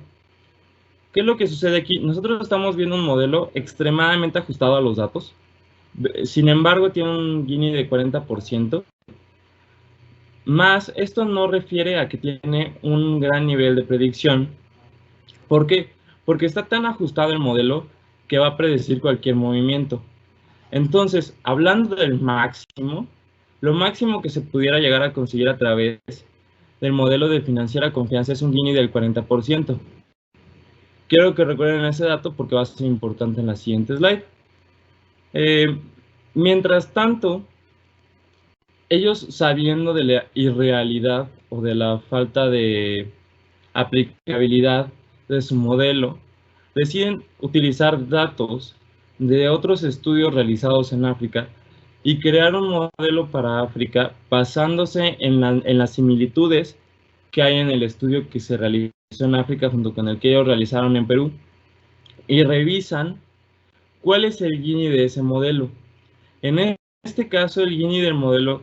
¿Qué es lo que sucede aquí? Nosotros estamos viendo un modelo extremadamente ajustado a los datos. Sin embargo, tiene un Gini de 40%. Más, esto no refiere a que tiene un gran nivel de predicción. ¿Por qué? Porque está tan ajustado el modelo que va a predecir cualquier movimiento. Entonces, hablando del máximo, lo máximo que se pudiera llegar a conseguir a través del modelo de Financiera Confianza es un Gini del 40%. Quiero que recuerden ese dato porque va a ser importante en la siguiente slide. Mientras tanto, ellos, sabiendo de la irrealidad o de la falta de aplicabilidad de su modelo, deciden utilizar datos de otros estudios realizados en África y crear un modelo para África basándose en las similitudes que hay en el estudio que se realizó en África junto con el que ellos realizaron en Perú, y revisan cuál es el Gini de ese modelo. En este caso, el Gini del modelo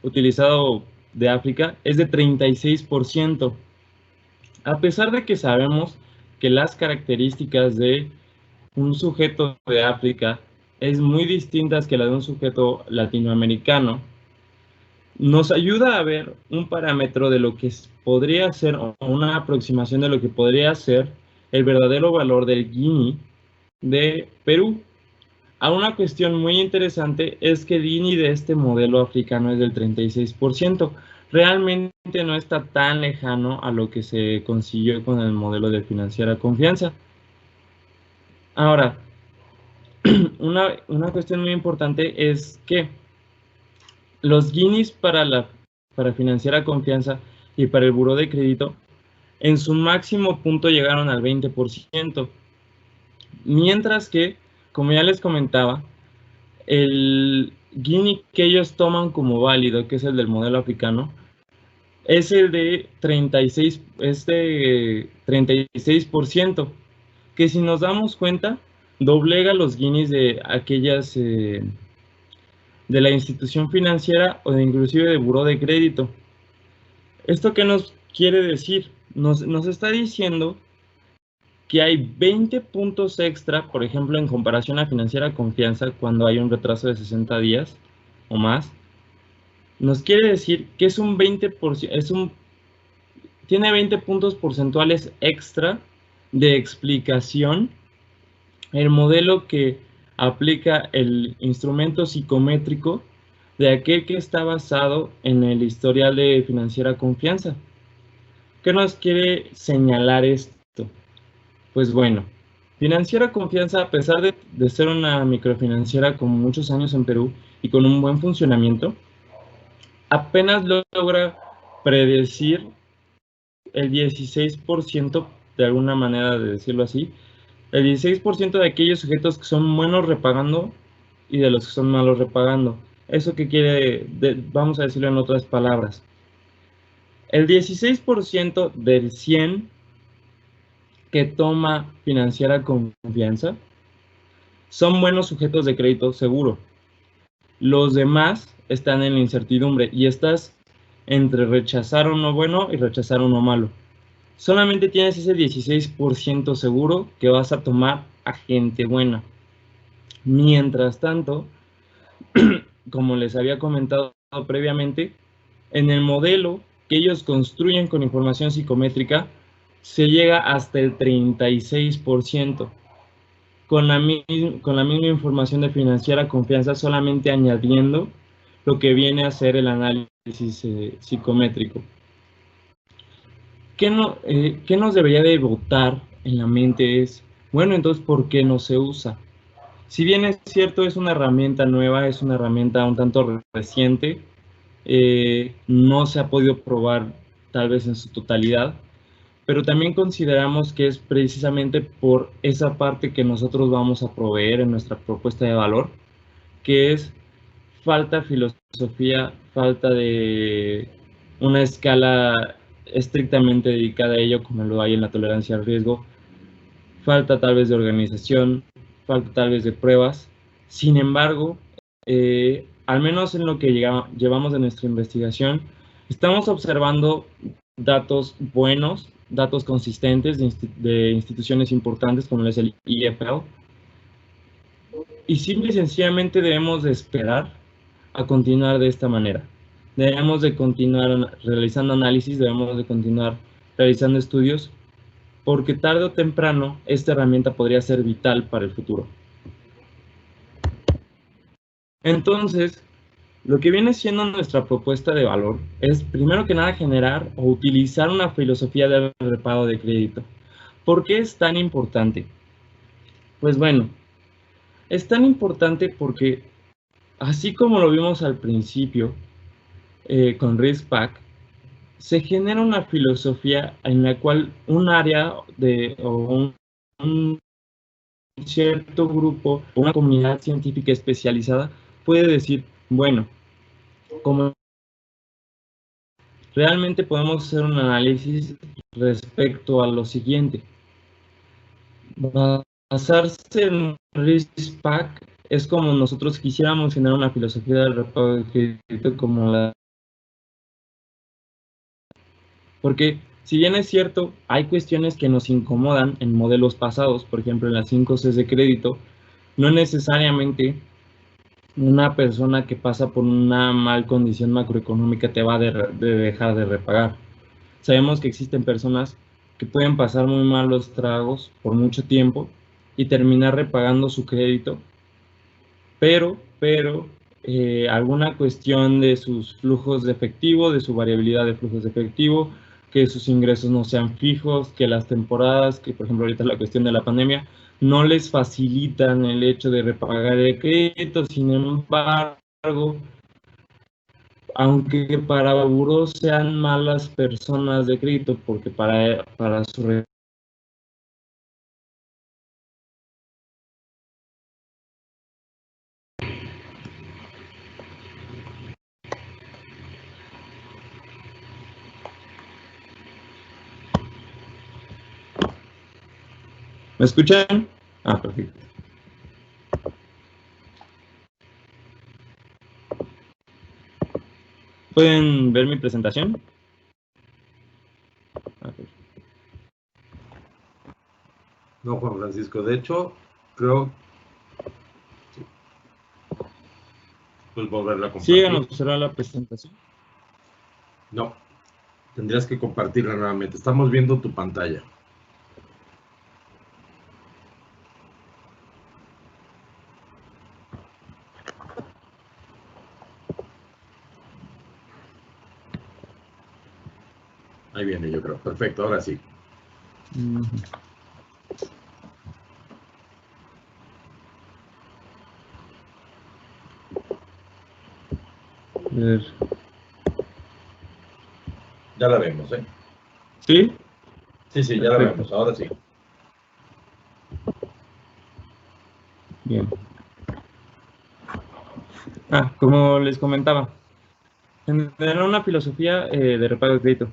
utilizado de África es de 36%. A pesar de que sabemos que las características de un sujeto de África es muy distintas que la de un sujeto latinoamericano, nos ayuda a ver un parámetro de lo que podría ser, o una aproximación de lo que podría ser el verdadero valor del Gini de Perú. A una cuestión muy interesante es que el Gini de este modelo africano es del 36%. Realmente no está tan lejano a lo que se consiguió con el modelo de Financiera Confianza. Ahora, una cuestión muy importante es que los Ginis para Financiera Confianza y para el Buró de Crédito en su máximo punto llegaron al 20%. Mientras que, como ya les comentaba, el Gini que ellos toman como válido, que es el del modelo africano, es el de 36%, que si nos damos cuenta, doblega los Ginis de aquellas de la institución financiera o de inclusive de buró de crédito. ¿Esto qué nos quiere decir? Nos está diciendo que hay 20 puntos extra, por ejemplo, en comparación a Financiera Confianza, cuando hay un retraso de 60 días o más. Nos quiere decir que es un 20%, tiene 20 puntos porcentuales extra de explicación el modelo que aplica el instrumento psicométrico de aquel que está basado en el historial de Financiera Confianza. ¿Qué nos quiere señalar esto? Pues bueno, Financiera Confianza, a pesar de ser una microfinanciera con muchos años en Perú y con un buen funcionamiento, apenas logra predecir el 16%, de alguna manera de decirlo así, el 16% de aquellos sujetos que son buenos repagando y de los que son malos repagando. ¿Eso qué quiere? Vamos a decirlo en otras palabras. El 16% del 100 que toma Financiera Confianza son buenos sujetos de crédito seguro. Los demás están en la incertidumbre y estás entre rechazar uno bueno y rechazar uno malo. Solamente tienes ese 16% seguro que vas a tomar a gente buena. Mientras tanto, como les había comentado previamente, en el modelo que ellos construyen con información psicométrica, se llega hasta el 36%. Con la misma información de Financiera Confianza, solamente añadiendo lo que viene a ser el análisis psicométrico. ¿Qué nos debería de botar en la mente? Es, bueno, entonces, ¿por qué no se usa? Si bien es cierto, es una herramienta nueva, es una herramienta un tanto reciente, no se ha podido probar tal vez en su totalidad, pero también consideramos que es precisamente por esa parte que nosotros vamos a proveer en nuestra propuesta de valor, que es falta filosofía, falta de una escala estrictamente dedicada a ello, como lo hay en la tolerancia al riesgo, falta tal vez de organización, falta tal vez de pruebas. Sin embargo, al menos en lo que llevamos de nuestra investigación, estamos observando datos buenos, datos consistentes de instituciones importantes como es el IFL, y simple y sencillamente debemos de esperar a continuar de esta manera. Debemos de continuar realizando análisis, debemos de continuar realizando estudios, porque tarde o temprano esta herramienta podría ser vital para el futuro. Entonces, lo que viene siendo nuestra propuesta de valor es, primero que nada, generar o utilizar una filosofía de repago de crédito. ¿Por qué es tan importante? Pues bueno, es tan importante porque, así como lo vimos al principio con RiskPack, se genera una filosofía en la cual un área o un cierto grupo, una comunidad científica especializada puede decir, bueno, como realmente podemos hacer un análisis respecto a lo siguiente. Basarse en RiskPack es como nosotros quisiéramos generar una filosofía del repago de crédito como la... Porque si bien es cierto, hay cuestiones que nos incomodan en modelos pasados, por ejemplo en las 5 Cs de crédito, no necesariamente una persona que pasa por una mal condición macroeconómica te va a dejar de repagar. Sabemos que existen personas que pueden pasar muy mal los tragos por mucho tiempo y terminar repagando su crédito, pero alguna cuestión de sus flujos de efectivo, de su variabilidad de flujos de efectivo, que sus ingresos no sean fijos, que las temporadas, que por ejemplo ahorita la cuestión de la pandemia, no les facilitan el hecho de repagar el crédito. Sin embargo, aunque para buró sean malas personas de crédito, porque para su... ¿Me escuchan? Ah, perfecto. ¿Pueden ver mi presentación? No, Juan Francisco. De hecho, creo... Sí. Pues volverla a compartir. Sí, nos será la presentación. No, tendrías que compartirla nuevamente. Estamos viendo tu pantalla. Ahí viene, yo creo. Perfecto, ahora sí. A ver. Ya la vemos, ¿eh? ¿Sí? Sí, sí, ya la Perfecto. vemos. Ahora sí. Bien. Como les comentaba, tener una filosofía de repago de crédito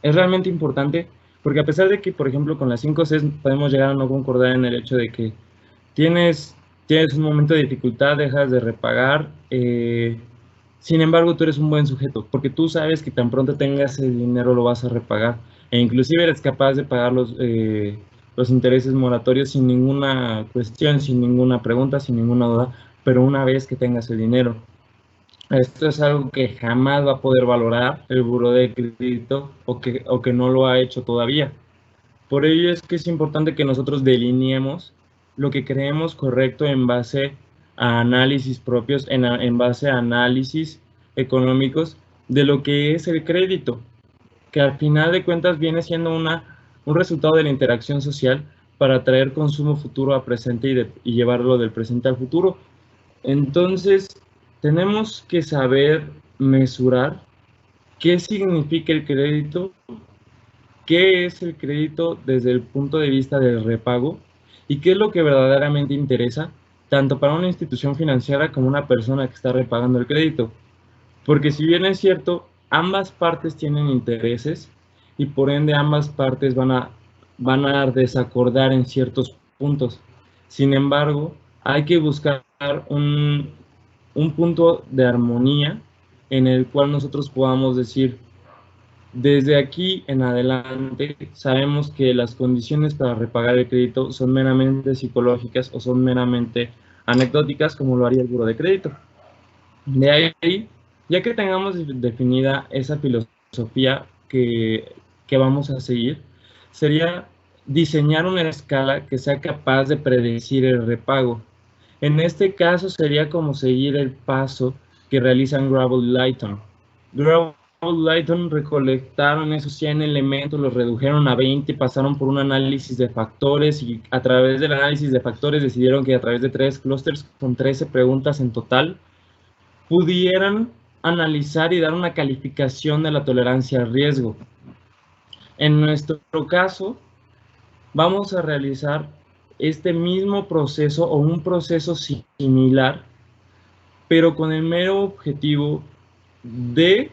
es realmente importante porque a pesar de que, por ejemplo, con las 5 Cs podemos llegar a no concordar en el hecho de que tienes un momento de dificultad, dejas de repagar, sin embargo tú eres un buen sujeto porque tú sabes que tan pronto tengas el dinero lo vas a repagar e inclusive eres capaz de pagar los intereses moratorios sin ninguna cuestión, sin ninguna pregunta, sin ninguna duda, pero una vez que tengas el dinero. Esto es algo que jamás va a poder valorar el buró de crédito o que no lo ha hecho todavía. Por ello es que es importante que nosotros delineemos lo que creemos correcto en base a análisis propios, en base a análisis económicos de lo que es el crédito, que al final de cuentas viene siendo un resultado de la interacción social para traer consumo futuro a presente y llevarlo del presente al futuro. Entonces, tenemos que saber mesurar qué significa el crédito, qué es el crédito desde el punto de vista del repago y qué es lo que verdaderamente interesa, tanto para una institución financiera como una persona que está repagando el crédito. Porque si bien es cierto, ambas partes tienen intereses y por ende ambas partes van a desacordar en ciertos puntos. Sin embargo, hay que buscar un punto de armonía en el cual nosotros podamos decir, desde aquí en adelante sabemos que las condiciones para repagar el crédito son meramente psicológicas o son meramente anecdóticas como lo haría el buró de crédito. De ahí, ya que tengamos definida esa filosofía que vamos a seguir, sería diseñar una escala que sea capaz de predecir el repago. En este caso sería como seguir el paso que realizan Gravel y Lighton. Gravel y Lighton recolectaron esos 100 elementos, los redujeron a 20, pasaron por un análisis de factores y a través del análisis de factores decidieron que a través de 3 clústeres con 13 preguntas en total, pudieran analizar y dar una calificación de la tolerancia al riesgo. En nuestro caso, vamos a realizar este mismo proceso o un proceso similar, pero con el mero objetivo de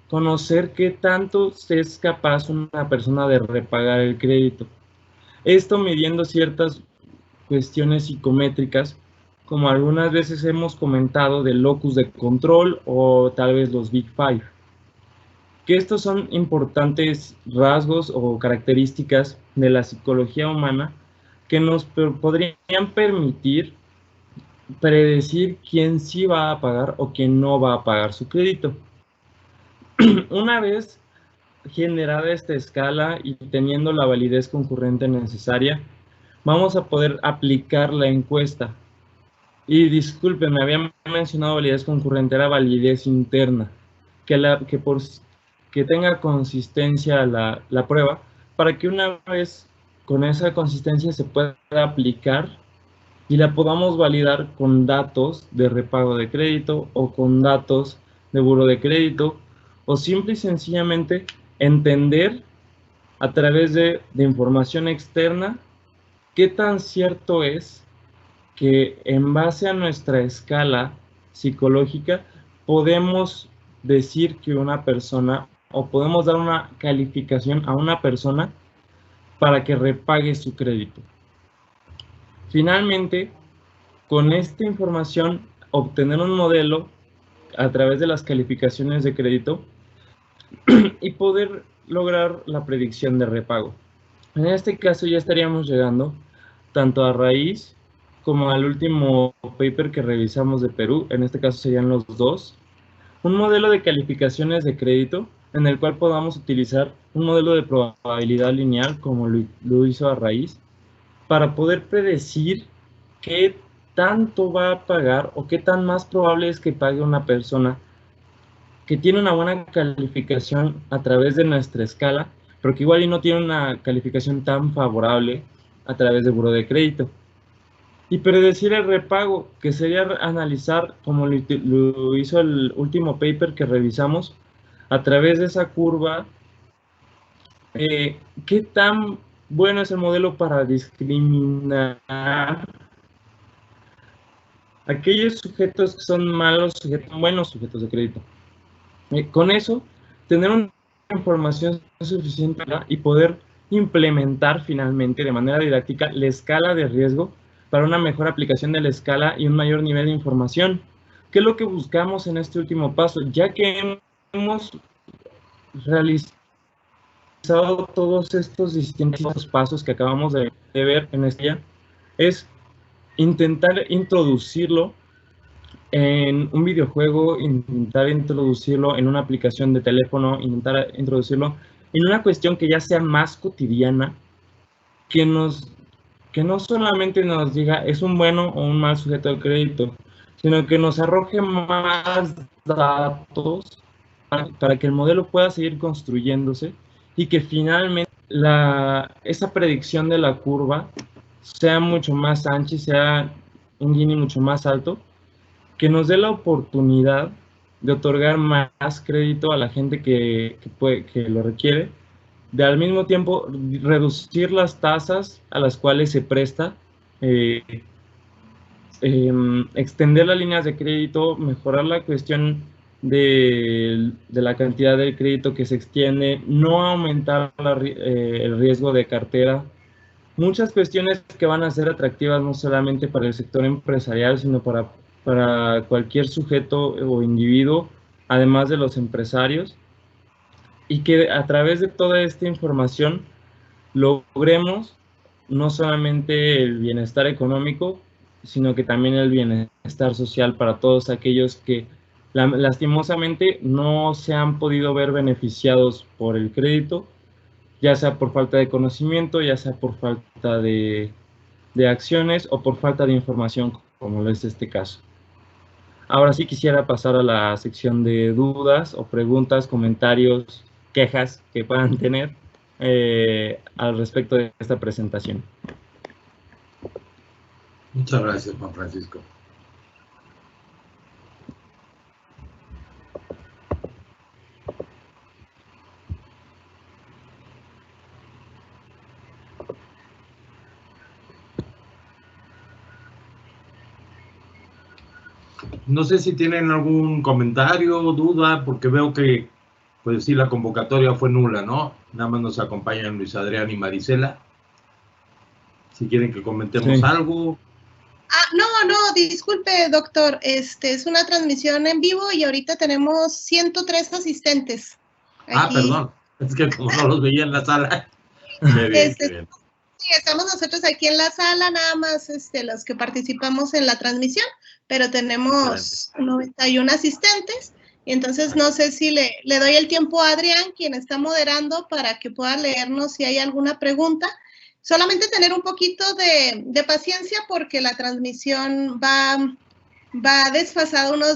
conocer qué tanto es capaz una persona de repagar el crédito. Esto midiendo ciertas cuestiones psicométricas, como algunas veces hemos comentado del locus de control o tal vez los Big Five. Que estos son importantes rasgos o características de la psicología humana que nos podrían permitir predecir quién sí va a pagar o quién no va a pagar su crédito. Una vez generada esta escala y teniendo la validez concurrente necesaria, vamos a poder aplicar la encuesta. Y disculpen, me había mencionado validez concurrente, era validez interna, que tenga consistencia la prueba, para que una vez con esa consistencia se pueda aplicar y la podamos validar con datos de repago de crédito o con datos de buró de crédito, o simple y sencillamente entender a través de información externa qué tan cierto es que en base a nuestra escala psicológica podemos decir que una persona o podemos dar una calificación a una persona para que repague su crédito. Finalmente, con esta información, obtener un modelo a través de las calificaciones de crédito y poder lograr la predicción de repago. En este caso ya estaríamos llegando tanto a raíz como al último paper que revisamos de Perú, en este caso serían los dos. Un modelo de calificaciones de crédito en el cual podamos utilizar un modelo de probabilidad lineal como lo hizo a raíz para poder predecir qué tanto va a pagar o qué tan más probable es que pague una persona que tiene una buena calificación a través de nuestra escala, pero que igual y no tiene una calificación tan favorable a través de buró de crédito. Y predecir el repago, que sería analizar, como lo hizo el último paper que revisamos, a través de esa curva, qué tan bueno es el modelo para discriminar aquellos sujetos que son malos sujetos, buenos sujetos de crédito. Con eso, tener una información suficiente y poder implementar finalmente de manera didáctica la escala de riesgo para una mejor aplicación de la escala y un mayor nivel de información. ¿Qué es lo que buscamos en este último paso? Ya que hemos realizado todos estos distintos pasos que acabamos de ver en este día, es intentar introducirlo en un videojuego, intentar introducirlo en una aplicación de teléfono, intentar introducirlo en una cuestión que ya sea más cotidiana, que no solamente nos diga es un bueno o un mal sujeto de crédito, sino que nos arroje más datos para que el modelo pueda seguir construyéndose y que finalmente esa predicción de la curva sea mucho más ancha y sea un Gini mucho más alto, que nos dé la oportunidad de otorgar más crédito a la gente que lo requiere, de al mismo tiempo reducir las tasas a las cuales se presta, extender las líneas de crédito, mejorar la cuestión de la cantidad de crédito que se extiende, no aumentar el riesgo de cartera. Muchas cuestiones que van a ser atractivas no solamente para el sector empresarial, sino para cualquier sujeto o individuo, además de los empresarios, y que a través de toda esta información logremos no solamente el bienestar económico, sino que también el bienestar social para todos aquellos que lastimosamente no se han podido ver beneficiados por el crédito, ya sea por falta de conocimiento, ya sea por falta de acciones o por falta de información, como es este caso. Ahora sí quisiera pasar a la sección de dudas o preguntas, comentarios, quejas que puedan tener al respecto de esta presentación. Muchas gracias, Juan Francisco. No sé si tienen algún comentario o duda, porque veo que, pues sí, la convocatoria fue nula, ¿no? Nada más nos acompañan Luis Adrián y Marisela. Si quieren que comentemos algo. No, disculpe, doctor. Es una transmisión en vivo y ahorita tenemos 103 asistentes. Aquí. Perdón. Es que como no los veía en la sala. Qué bien, qué bien. Sí, estamos nosotros aquí en la sala, nada más los que participamos en la transmisión, pero tenemos 91 asistentes, y entonces no sé si le doy el tiempo a Adrián, quien está moderando, para que pueda leernos si hay alguna pregunta. Solamente tener un poquito de paciencia porque la transmisión va desfasada unos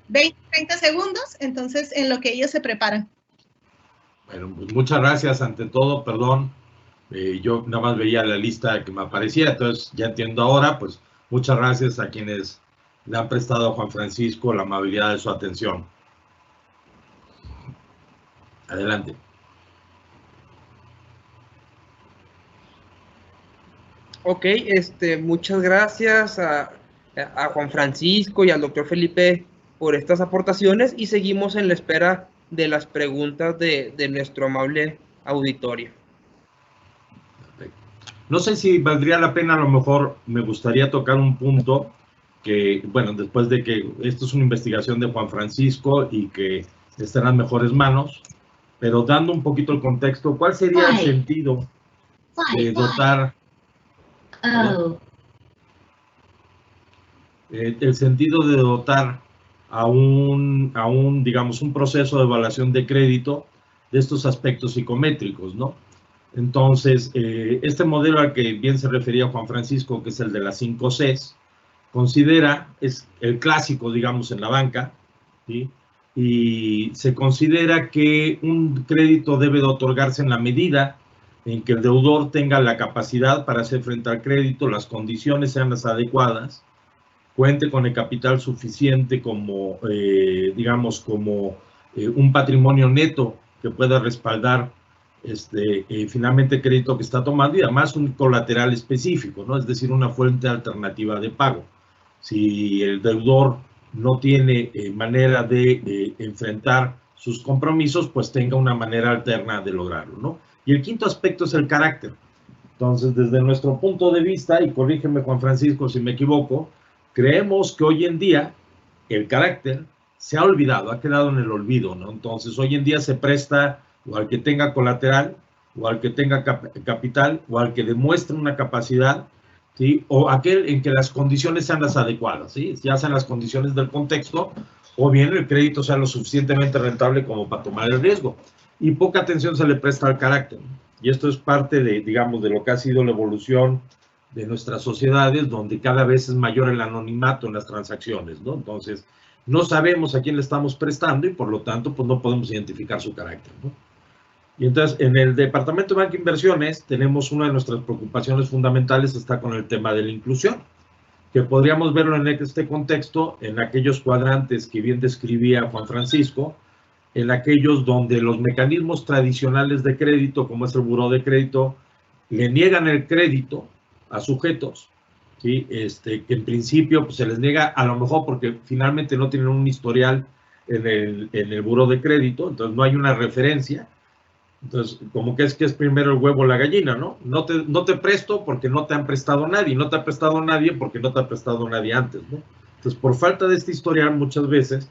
20, 30 segundos, entonces en lo que ellos se preparan. Bueno, pues muchas gracias ante todo, perdón. Yo nada más veía la lista que me aparecía, entonces ya entiendo ahora, pues muchas gracias a quienes le han prestado a Juan Francisco la amabilidad de su atención. Adelante. Ok, muchas gracias a Juan Francisco y al doctor Felipe por estas aportaciones y seguimos en la espera de las preguntas de nuestro amable auditorio. No sé si valdría la pena, a lo mejor me gustaría tocar un punto que, bueno, después de que esto es una investigación de Juan Francisco y que está en las mejores manos, pero dando un poquito el contexto, ¿cuál sería el sentido dotar, el sentido de dotar a un, digamos, un proceso de evaluación de crédito de estos aspectos psicométricos, ¿no? Entonces, este modelo al que bien se refería Juan Francisco, que es el de las 5 Cs, es el clásico, digamos, en la banca, ¿sí? Y se considera que un crédito debe de otorgarse en la medida en que el deudor tenga la capacidad para hacer frente al crédito, las condiciones sean las adecuadas, cuente con el capital suficiente como, digamos, como un patrimonio neto que pueda respaldar finalmente el crédito que está tomando y además un colateral específico, ¿no? Es decir, una fuente alternativa de pago. Si el deudor no tiene manera de enfrentar sus compromisos, pues tenga una manera alterna de lograrlo, ¿no? Y el quinto aspecto es el carácter. Entonces, desde nuestro punto de vista, y corrígeme Juan Francisco si me equivoco, creemos que hoy en día el carácter se ha olvidado, ha quedado en el olvido, ¿no? Entonces, hoy en día se presta o al que tenga colateral, o al que tenga capital, o al que demuestre una capacidad, ¿sí? O aquel en que las condiciones sean las adecuadas, ¿sí? Ya sean las condiciones del contexto, o bien el crédito sea lo suficientemente rentable como para tomar el riesgo. Y poca atención se le presta al carácter. Y esto es parte de, digamos, de lo que ha sido la evolución de nuestras sociedades, donde cada vez es mayor el anonimato en las transacciones, ¿no? Entonces, no sabemos a quién le estamos prestando y por lo tanto, pues no podemos identificar su carácter, ¿no? Y entonces, en el Departamento de Banca e Inversiones, tenemos una de nuestras preocupaciones fundamentales, está con el tema de la inclusión, que podríamos verlo en este contexto, en aquellos cuadrantes que bien describía Juan Francisco, en aquellos donde los mecanismos tradicionales de crédito, como es el buró de crédito, le niegan el crédito a sujetos, ¿sí? Que en principio pues, se les niega a lo mejor porque finalmente no tienen un historial en el buró de crédito, entonces no hay una referencia. Entonces, como que es primero el huevo o la gallina, ¿no? No te presto porque no te han prestado nadie, no te ha prestado nadie porque no te ha prestado nadie antes, ¿no? Entonces, por falta de este historial, muchas veces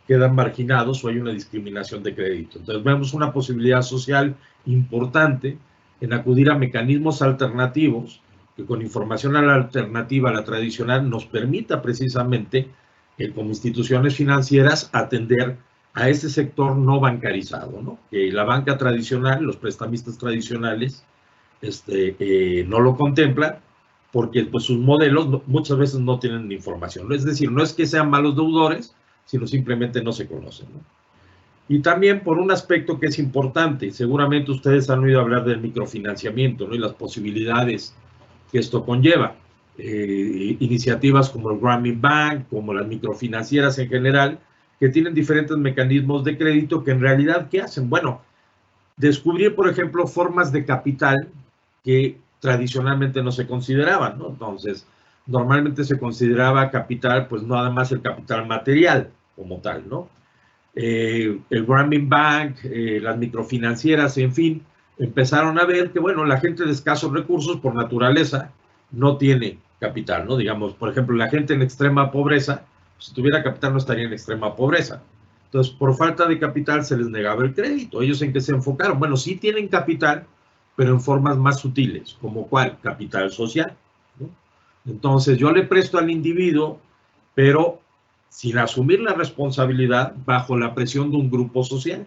quedan marginados o hay una discriminación de crédito. Entonces, vemos una posibilidad social importante en acudir a mecanismos alternativos que con información alternativa a la tradicional nos permita precisamente, como instituciones financieras, atender a ese sector no bancarizado, ¿no? Que la banca tradicional, los prestamistas tradicionales, no lo contemplan porque pues, sus modelos muchas veces no tienen información. Es decir, no es que sean malos deudores, sino simplemente no se conocen, ¿no? Y también por un aspecto que es importante, seguramente ustedes han oído hablar del microfinanciamiento, ¿no? Y las posibilidades que esto conlleva. Iniciativas como el Grameen Bank, como las microfinancieras en general, que tienen diferentes mecanismos de crédito que en realidad, ¿qué hacen? Bueno, descubrir, por ejemplo, formas de capital que tradicionalmente no se consideraban, ¿no? Entonces, normalmente se consideraba capital, pues nada más el capital material como tal, ¿no? El Grameen Bank, las microfinancieras, en fin, empezaron a ver que, bueno, la gente de escasos recursos por naturaleza no tiene capital, ¿no? Digamos, por ejemplo, la gente en extrema pobreza, si tuviera capital no estaría en extrema pobreza. Entonces, por falta de capital se les negaba el crédito. ¿Ellos en qué se enfocaron? Bueno, sí tienen capital, pero en formas más sutiles, como ¿cuál? Capital social, ¿no? Entonces, yo le presto al individuo, pero sin asumir la responsabilidad bajo la presión de un grupo social.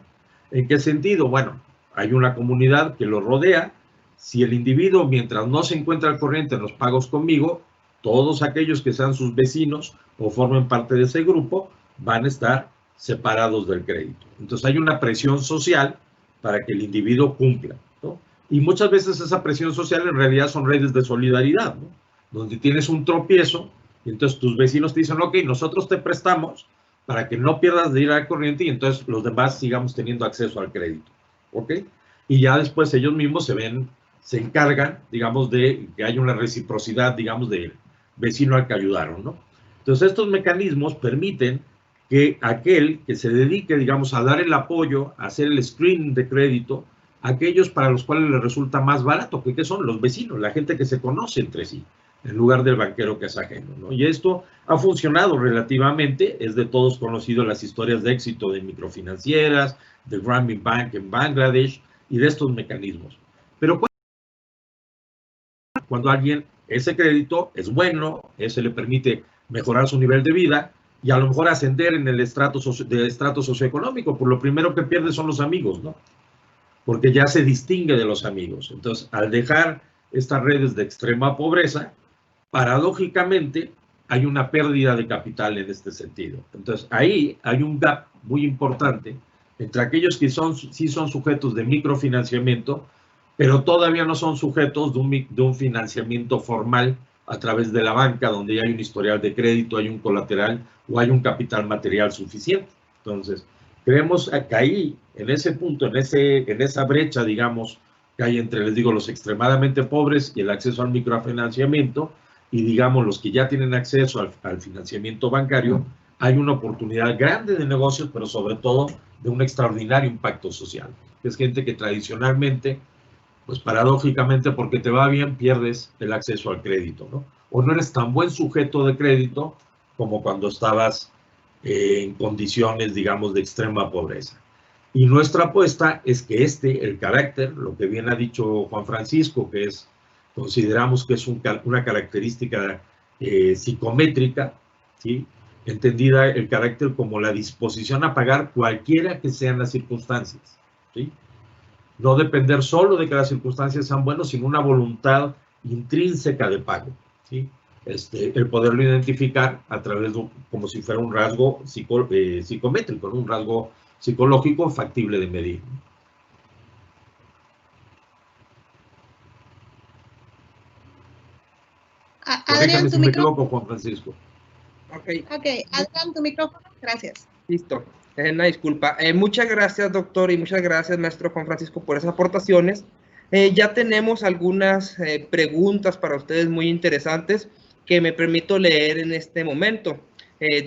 ¿En qué sentido? Bueno, hay una comunidad que lo rodea. Si el individuo, mientras no se encuentra al corriente en los pagos conmigo, todos aquellos que sean sus vecinos o formen parte de ese grupo van a estar separados del crédito. Entonces hay una presión social para que el individuo cumpla, ¿no? Y muchas veces esa presión social en realidad son redes de solidaridad, ¿no? Donde tienes un tropiezo y entonces tus vecinos te dicen, ok, nosotros te prestamos para que no pierdas de ir al corriente y entonces los demás sigamos teniendo acceso al crédito, ¿ok? Y ya después ellos mismos se encargan, digamos, de que haya una reciprocidad, digamos, del vecino al que ayudaron, ¿no? Entonces, estos mecanismos permiten que aquel que se dedique, digamos, a dar el apoyo, a hacer el screening de crédito, aquellos para los cuales les resulta más barato, que ¿qué son? Los vecinos, la gente que se conoce entre sí, en lugar del banquero que es ajeno, ¿no? Y esto ha funcionado relativamente, es de todos conocido las historias de éxito de microfinancieras, de Grameen Bank en Bangladesh y de estos mecanismos. Pero cuando alguien, ese crédito es bueno, ese le permite mejorar su nivel de vida y a lo mejor ascender en el estrato socioeconómico. Por lo primero que pierde son los amigos, ¿no? Porque ya se distingue de los amigos. Entonces, al dejar estas redes de extrema pobreza, paradójicamente hay una pérdida de capital en este sentido. Entonces, ahí hay un gap muy importante entre aquellos que sí son sujetos de microfinanciamiento, pero todavía no son sujetos de un financiamiento formal a través de la banca, donde ya hay un historial de crédito, hay un colateral o hay un capital material suficiente. Entonces, creemos que ahí, en ese punto, en esa brecha, digamos, que hay entre, les digo, los extremadamente pobres y el acceso al microfinanciamiento, y digamos, los que ya tienen acceso al financiamiento bancario, hay una oportunidad grande de negocios, pero sobre todo de un extraordinario impacto social. Es gente que tradicionalmente, pues paradójicamente, porque te va bien, pierdes el acceso al crédito, ¿no? O no eres tan buen sujeto de crédito como cuando estabas en condiciones, digamos, de extrema pobreza. Y nuestra apuesta es que el carácter, lo que bien ha dicho Juan Francisco, que es, consideramos que es una característica psicométrica, ¿sí? Entendida el carácter como la disposición a pagar cualquiera que sean las circunstancias, ¿sí? No depender solo de que las circunstancias sean buenas, sino una voluntad intrínseca de pago, ¿sí? El poderlo identificar a través de, como si fuera un rasgo psicométrico, ¿no? Un rasgo psicológico factible de medir. Adrián, si me equivoco, Juan Francisco. Ok, Adrián, tu micrófono, gracias. Listo, una disculpa. Muchas gracias, doctor, y muchas gracias, maestro Juan Francisco, por esas aportaciones. Ya tenemos algunas preguntas para ustedes muy interesantes que me permito leer en este momento.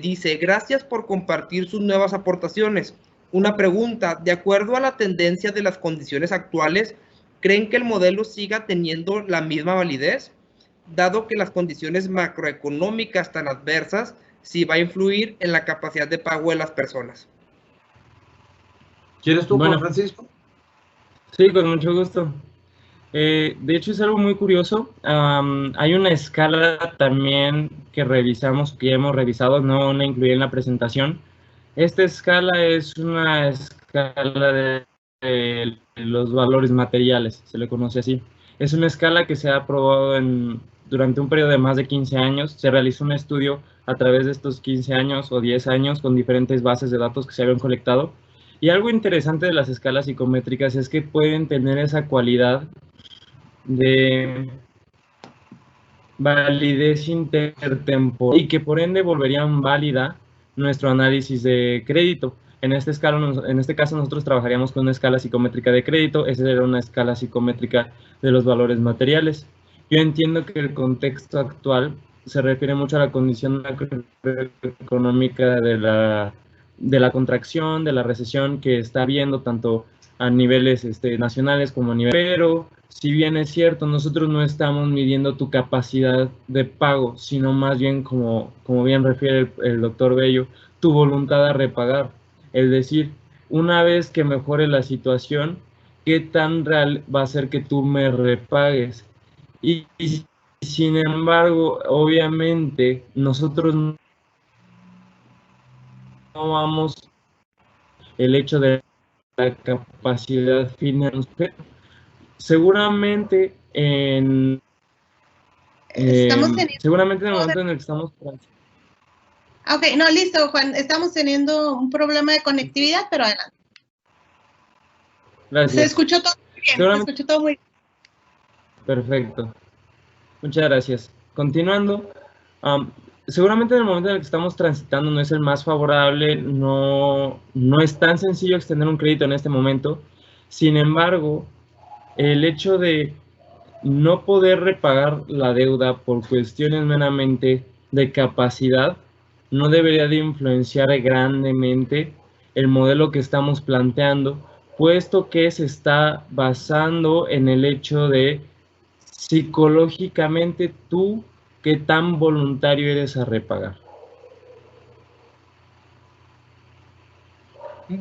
Dice, gracias por compartir sus nuevas aportaciones. Una pregunta, de acuerdo a la tendencia de las condiciones actuales, ¿creen que el modelo siga teniendo la misma validez? Dado que las condiciones macroeconómicas tan adversas, sí va a influir en la capacidad de pago de las personas. ¿Quieres tú, Juan Francisco? Sí, con mucho gusto. De hecho, es algo muy curioso. Hay una escala también que revisamos, que ya hemos revisado, no la incluí en la presentación. Esta escala es una escala de los valores materiales, se le conoce así. Es una escala que se ha probado durante un periodo de más de 15 años. Se realizó un estudio a través de estos 15 años o 10 años con diferentes bases de datos que se habían colectado. Y algo interesante de las escalas psicométricas es que pueden tener esa cualidad de validez intertemporal y que por ende volverían válida nuestro análisis de crédito. En este caso nosotros trabajaríamos con una escala psicométrica de crédito. Esa era una escala psicométrica de los valores materiales. Yo entiendo que el contexto actual se refiere mucho a la condición macroeconómica de la contracción, de la recesión que está habiendo tanto a niveles nacionales como a niveles. Pero si bien es cierto, nosotros no estamos midiendo tu capacidad de pago, sino más bien, como bien refiere el doctor Bello, tu voluntad a repagar. Es decir, una vez que mejore la situación, ¿qué tan real va a ser que tú me repagues? Y sin embargo, obviamente, nosotros no vamos el hecho de la capacidad financiera. Seguramente seguramente en el momento en el que estamos... Ok, no, listo, Juan. Estamos teniendo un problema de conectividad, pero adelante. Gracias. Se escuchó todo muy bien, se escuchó todo muy bien. Perfecto. Muchas gracias. Continuando, seguramente en el momento en el que estamos transitando no es el más favorable, no es tan sencillo extender un crédito en este momento. Sin embargo, el hecho de no poder repagar la deuda por cuestiones meramente de capacidad no debería de influenciar grandemente el modelo que estamos planteando, puesto que se está basando en el hecho de psicológicamente tú qué tan voluntario eres a repagar.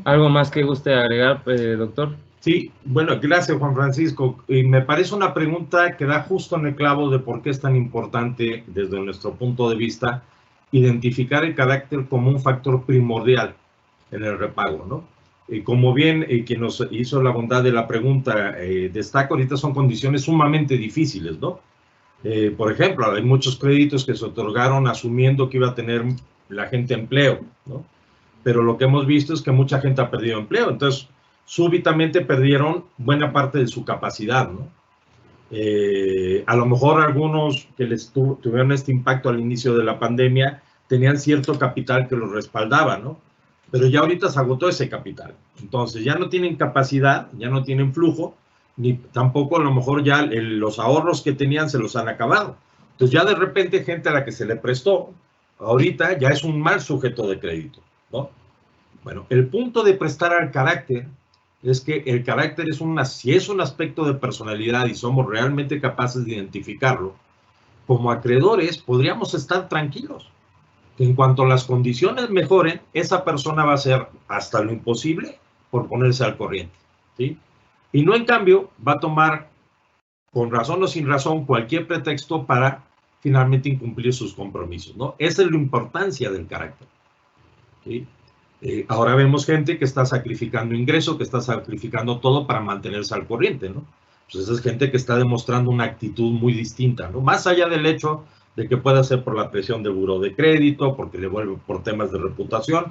¿Algo más que guste agregar, doctor? Sí, bueno, gracias Juan Francisco. Y me parece una pregunta que da justo en el clavo de por qué es tan importante, desde nuestro punto de vista, identificar el carácter como un factor primordial en el repago, ¿no? Como bien quien nos hizo la bondad de la pregunta destaca, ahorita son condiciones sumamente difíciles, ¿no? Por ejemplo, hay muchos créditos que se otorgaron asumiendo que iba a tener la gente empleo, ¿no? Pero lo que hemos visto es que mucha gente ha perdido empleo, entonces súbitamente perdieron buena parte de su capacidad, ¿no? A lo mejor algunos que les tuvieron este impacto al inicio de la pandemia tenían cierto capital que los respaldaba, ¿no? Pero ya ahorita se agotó ese capital. Entonces ya no tienen capacidad, ya no tienen flujo, ni tampoco a lo mejor ya los ahorros que tenían se los han acabado. Entonces ya de repente gente a la que se le prestó, ahorita ya es un mal sujeto de crédito, ¿no? Bueno, el punto de prestar al carácter es que el carácter es si es un aspecto de personalidad y somos realmente capaces de identificarlo, como acreedores podríamos estar tranquilos. Que en cuanto las condiciones mejoren, esa persona va a hacer hasta lo imposible por ponerse al corriente, ¿sí? Y no, en cambio, va a tomar, con razón o sin razón, cualquier pretexto para finalmente incumplir sus compromisos, ¿no? Esa es la importancia del carácter, ¿sí? Ahora vemos gente que está sacrificando ingreso, que está sacrificando todo para mantenerse al corriente, ¿no? Pues esa es gente que está demostrando una actitud muy distinta, ¿no? Más allá del hecho de que pueda ser por la presión del buró de crédito, porque le vuelve por temas de reputación.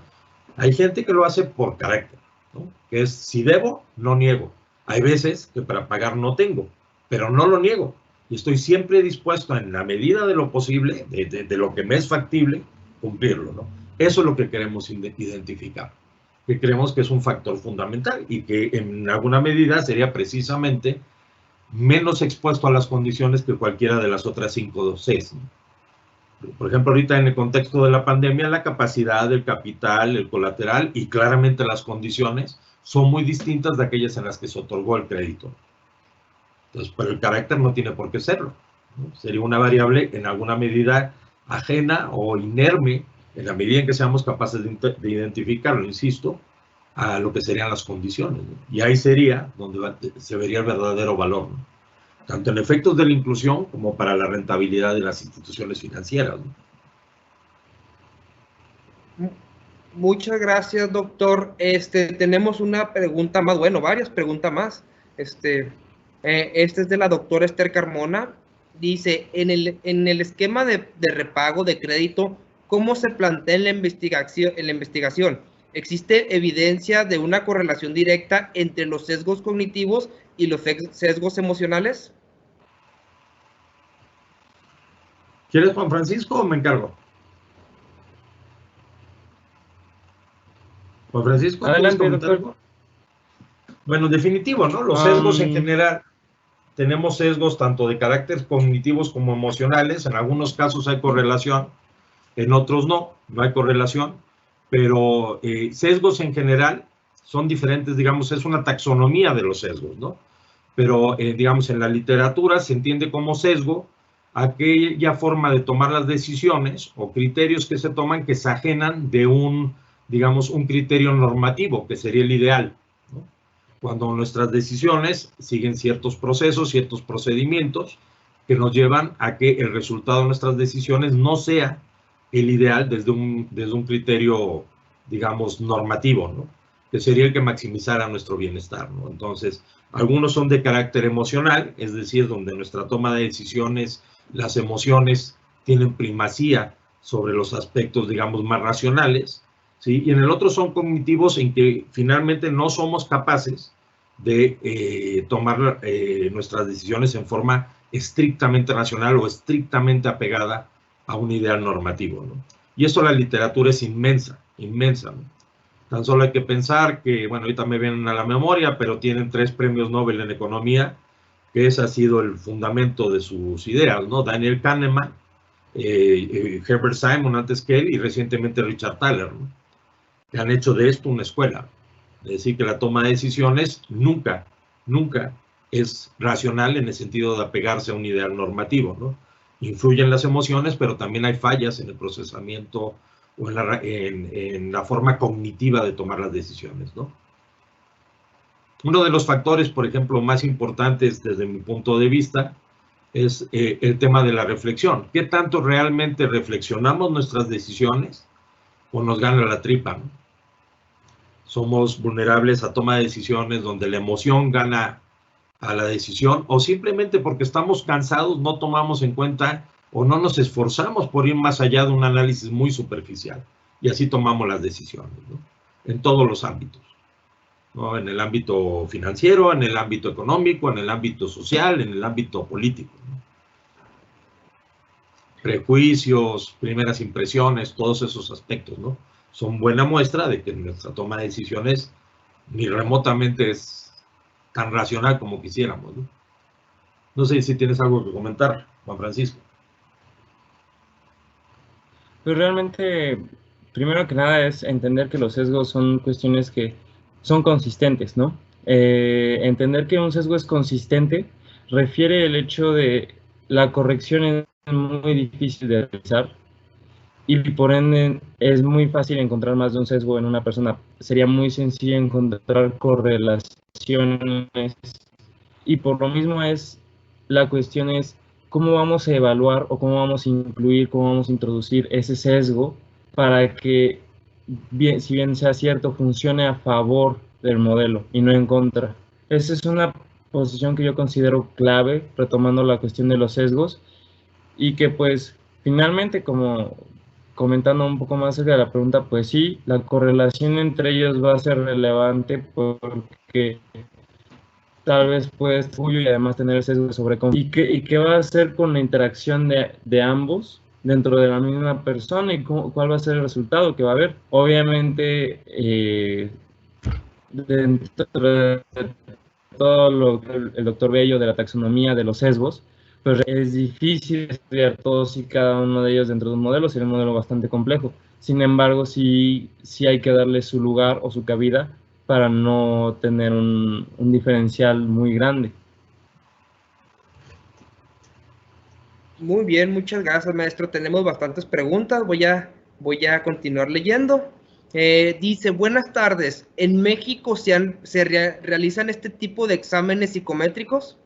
Hay gente que lo hace por carácter, ¿no? Que es, si debo, no niego. Hay veces que para pagar no tengo, pero no lo niego. Y estoy siempre dispuesto, en la medida de lo posible, de lo que me es factible, cumplirlo, ¿no? Eso es lo que queremos identificar, que creemos que es un factor fundamental y que en alguna medida sería precisamente menos expuesto a las condiciones que cualquiera de las otras 5 Cs, ¿no? Por ejemplo, ahorita en el contexto de la pandemia, la capacidad, el capital, el colateral y claramente las condiciones son muy distintas de aquellas en las que se otorgó el crédito. Entonces, pero el carácter no tiene por qué serlo, ¿no? Sería una variable en alguna medida ajena o inerme en la medida en que seamos capaces de identificarlo, insisto, a lo que serían las condiciones, ¿no? Y ahí sería donde se vería el verdadero valor, ¿no? Tanto en efectos de la inclusión como para la rentabilidad de las instituciones financieras, ¿no? Muchas gracias, doctor. Tenemos una pregunta más, bueno, varias preguntas más. Esta es de la doctora Esther Carmona. Dice, en el esquema de repago de crédito, ¿cómo se plantea en la investigación? ¿Existe evidencia de una correlación directa entre los sesgos cognitivos y los sesgos emocionales? ¿Quieres, Juan Francisco, o me encargo? Juan Francisco, ¿quieres comentar algo? Bueno, definitivo, ¿no? Los sesgos en general, tenemos sesgos tanto de carácter cognitivos como emocionales. En algunos casos hay correlación, en otros no hay correlación, pero sesgos en general son diferentes, digamos, es una taxonomía de los sesgos, ¿no? Pero, digamos, en la literatura se entiende como sesgo aquella forma de tomar las decisiones o criterios que se toman que se ajenan de digamos, un criterio normativo, que sería el ideal, ¿no? Cuando nuestras decisiones siguen ciertos procesos, ciertos procedimientos que nos llevan a que el resultado de nuestras decisiones no sea el ideal desde un criterio, digamos, normativo, ¿no? Que sería el que maximizara nuestro bienestar, ¿no? Entonces, algunos son de carácter emocional, es decir, donde nuestra toma de decisiones, las emociones tienen primacía sobre los aspectos, digamos, más racionales, ¿sí? Y en el otro son cognitivos, en que finalmente no somos capaces de tomar nuestras decisiones en forma estrictamente racional o estrictamente apegada a un ideal normativo, ¿no? Y eso la literatura es inmensa, inmensa, ¿no? Tan solo hay que pensar que, bueno, ahorita me vienen a la memoria, pero tienen 3 premios Nobel en economía, que ese ha sido el fundamento de sus ideas, ¿no? Daniel Kahneman, Herbert Simon antes que él, y recientemente Richard Thaler, ¿no? Que han hecho de esto una escuela. Es decir, que la toma de decisiones nunca es racional en el sentido de apegarse a un ideal normativo, ¿no? Influyen las emociones, pero también hay fallas en el procesamiento o en la forma cognitiva de tomar las decisiones, ¿no? Uno de los factores, por ejemplo, más importantes desde mi punto de vista es el tema de la reflexión. ¿Qué tanto realmente reflexionamos nuestras decisiones o nos gana la tripa, ¿no? Somos vulnerables a toma de decisiones donde la emoción gana a la decisión, o simplemente porque estamos cansados no tomamos en cuenta o no nos esforzamos por ir más allá de un análisis muy superficial, y así tomamos las decisiones, ¿no? En todos los ámbitos, ¿no? En el ámbito financiero, en el ámbito económico, en el ámbito social, en el ámbito político, ¿no? Prejuicios, primeras impresiones, todos esos aspectos, ¿no? Son buena muestra de que nuestra toma de decisiones ni remotamente es tan racional como quisiéramos, ¿no? No sé si tienes algo que comentar, Juan Francisco. Pues realmente, primero que nada es entender que los sesgos son cuestiones que son consistentes, ¿no? Entender que un sesgo es consistente refiere el hecho de la corrección es muy difícil de realizar y por ende es muy fácil encontrar más de un sesgo en una persona. Sería muy sencillo encontrar correlaciones y por lo mismo la cuestión es cómo vamos a evaluar o cómo vamos a incluir, cómo vamos a introducir ese sesgo para que, si bien sea cierto, funcione a favor del modelo y no en contra. Esa es una posición que yo considero clave, retomando la cuestión de los sesgos, y que pues finalmente, como comentando un poco más acerca de la pregunta, pues sí, la correlación entre ellos va a ser relevante porque tal vez puedes tuyo y además tener el sesgo sobre ¿Y qué va a hacer con la interacción de ambos dentro de la misma persona y cuál va a ser el resultado que va a haber? Obviamente, dentro de todo lo que el doctor Bello de la taxonomía de los sesgos, pues es difícil estudiar todos y cada uno de ellos dentro de un modelo, sería un modelo bastante complejo. Sin embargo, sí hay que darle su lugar o su cabida para no tener un diferencial muy grande. Muy bien, muchas gracias, maestro. Tenemos bastantes preguntas, voy a continuar leyendo. Dice, buenas tardes, ¿en México se realizan este tipo de exámenes psicométricos?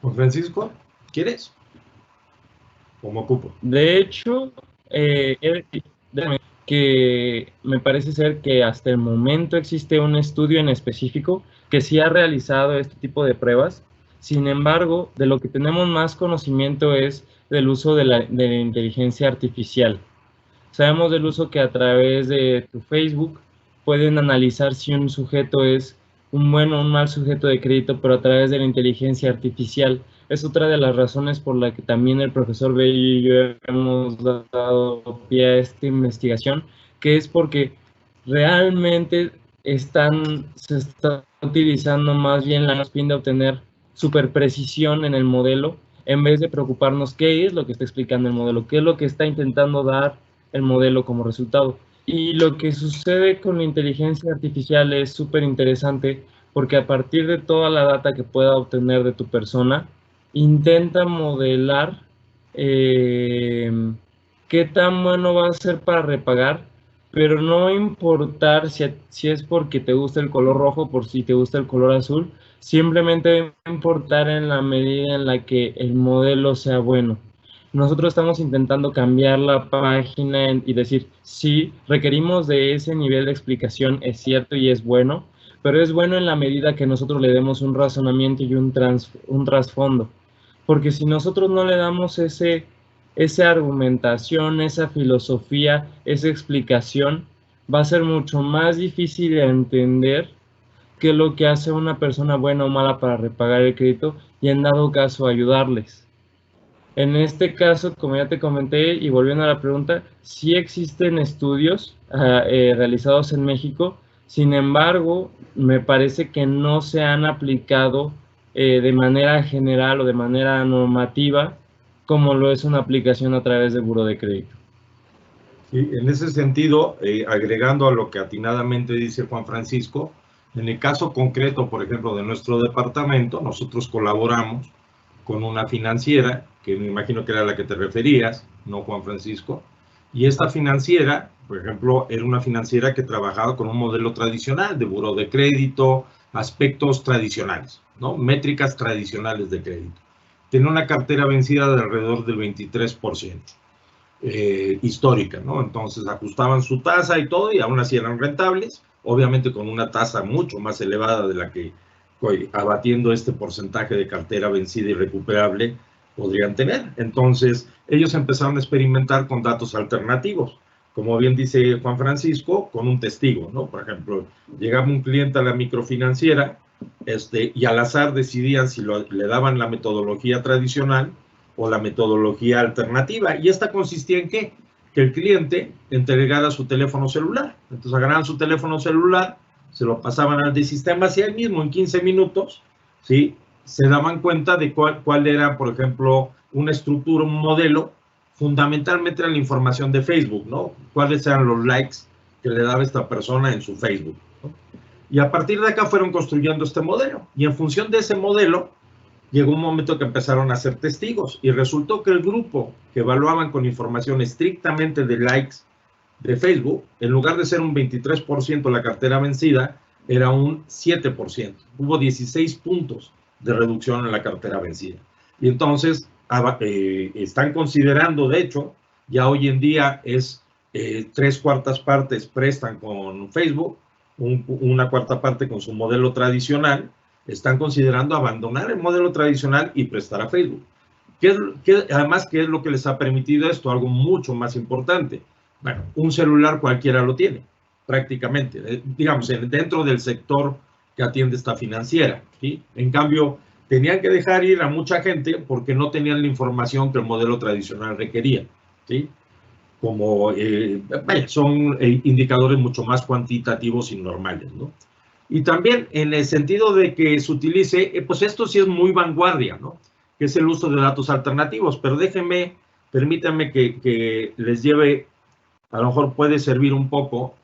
Juan Francisco, ¿quieres? ¿O me ocupo? De hecho, que me parece ser que hasta el momento existe un estudio en específico que sí ha realizado este tipo de pruebas. Sin embargo, de lo que tenemos más conocimiento es del uso de la inteligencia artificial. Sabemos del uso que a través de tu Facebook pueden analizar si un sujeto es un buen o un mal sujeto de crédito, pero a través de la inteligencia artificial. Es otra de las razones por la que también el profesor Bello y yo hemos dado pie a esta investigación, que es porque realmente se está utilizando más bien la fin de obtener superprecisión en el modelo, en vez de preocuparnos qué es lo que está explicando el modelo, qué es lo que está intentando dar el modelo como resultado. Y lo que sucede con la inteligencia artificial es súper interesante porque a partir de toda la data que pueda obtener de tu persona, intenta modelar qué tan bueno va a ser para repagar, pero no importar si es porque te gusta el color rojo, por si te gusta el color azul, simplemente va a importar en la medida en la que el modelo sea bueno. Nosotros estamos intentando cambiar la página y decir, sí, requerimos de ese nivel de explicación, es cierto y es bueno, pero es bueno en la medida que nosotros le demos un razonamiento y un trasfondo. Porque si nosotros no le damos esa argumentación, esa filosofía, esa explicación, va a ser mucho más difícil de entender qué es lo que hace una persona buena o mala para repagar el crédito y en dado caso ayudarles. En este caso, como ya te comenté, y volviendo a la pregunta, sí existen estudios realizados en México, sin embargo, me parece que no se han aplicado de manera general o de manera normativa, como lo es una aplicación a través de buró de crédito. Sí, en ese sentido, agregando a lo que atinadamente dice Juan Francisco, en el caso concreto, por ejemplo, de nuestro departamento, nosotros colaboramos con una financiera, que me imagino que era la que te referías, ¿no, Juan Francisco? Y esta financiera, por ejemplo, era una financiera que trabajaba con un modelo tradicional de buró de crédito, aspectos tradicionales, ¿no? Métricas tradicionales de crédito. Tenía una cartera vencida de alrededor del 23%, histórica, ¿no? Entonces ajustaban su tasa y todo, y aún así eran rentables, obviamente con una tasa mucho más elevada de la que, abatiendo este porcentaje de cartera vencida y recuperable, podrían tener. Entonces, ellos empezaron a experimentar con datos alternativos, como bien dice Juan Francisco, con un testigo, ¿no? Por ejemplo, llegaba un cliente a la microfinanciera, y al azar decidían si le daban la metodología tradicional o la metodología alternativa. ¿Y esta consistía en qué? Que el cliente entregara su teléfono celular. Entonces agarraban su teléfono celular, se lo pasaban al de sistemas y ahí mismo en 15 minutos, ¿sí?, se daban cuenta de cuál era, por ejemplo, una estructura, un modelo. Fundamentalmente era la información de Facebook, ¿no? Cuáles eran los likes que le daba esta persona en su Facebook, ¿no? Y a partir de acá fueron construyendo este modelo. Y en función de ese modelo, llegó un momento que empezaron a ser testigos. Y resultó que el grupo que evaluaban con información estrictamente de likes de Facebook, en lugar de ser un 23% la cartera vencida, era un 7%. Hubo 16 puntos de reducción en la cartera vencida. Y entonces están considerando, de hecho, ya hoy en día es 3/4 partes prestan con Facebook, una cuarta parte con su modelo tradicional. Están considerando abandonar el modelo tradicional y prestar a Facebook. Además, ¿qué es lo que les ha permitido esto? Algo mucho más importante. Bueno, un celular cualquiera lo tiene, prácticamente, digamos, dentro del sector que atiende esta financiera, ¿sí? En cambio, tenían que dejar ir a mucha gente porque no tenían la información que el modelo tradicional requería, ¿sí? Como, son indicadores mucho más cuantitativos y normales, ¿no? Y también en el sentido de que se utilice, pues esto sí es muy vanguardia, ¿no? Que es el uso de datos alternativos, pero permítanme que les lleve, a lo mejor puede servir un poco,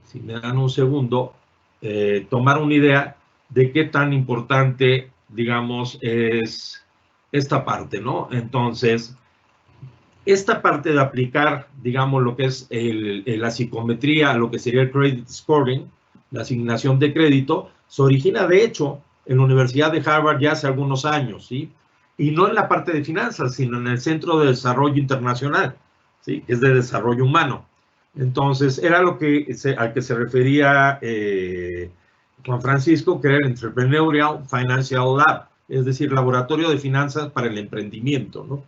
si me dan un segundo, tomar una idea de qué tan importante, digamos, es esta parte, ¿no? Entonces, esta parte de aplicar, digamos, lo que es la psicometría, lo que sería el credit scoring, la asignación de crédito, se origina, de hecho, en la Universidad de Harvard ya hace algunos años, ¿sí? Y no en la parte de finanzas, sino en el Centro de Desarrollo Internacional, ¿sí?, que es de desarrollo humano. Entonces, era al que se refería Juan Francisco, que era el Entrepreneurial Financial Lab, es decir, laboratorio de finanzas para el emprendimiento, ¿no?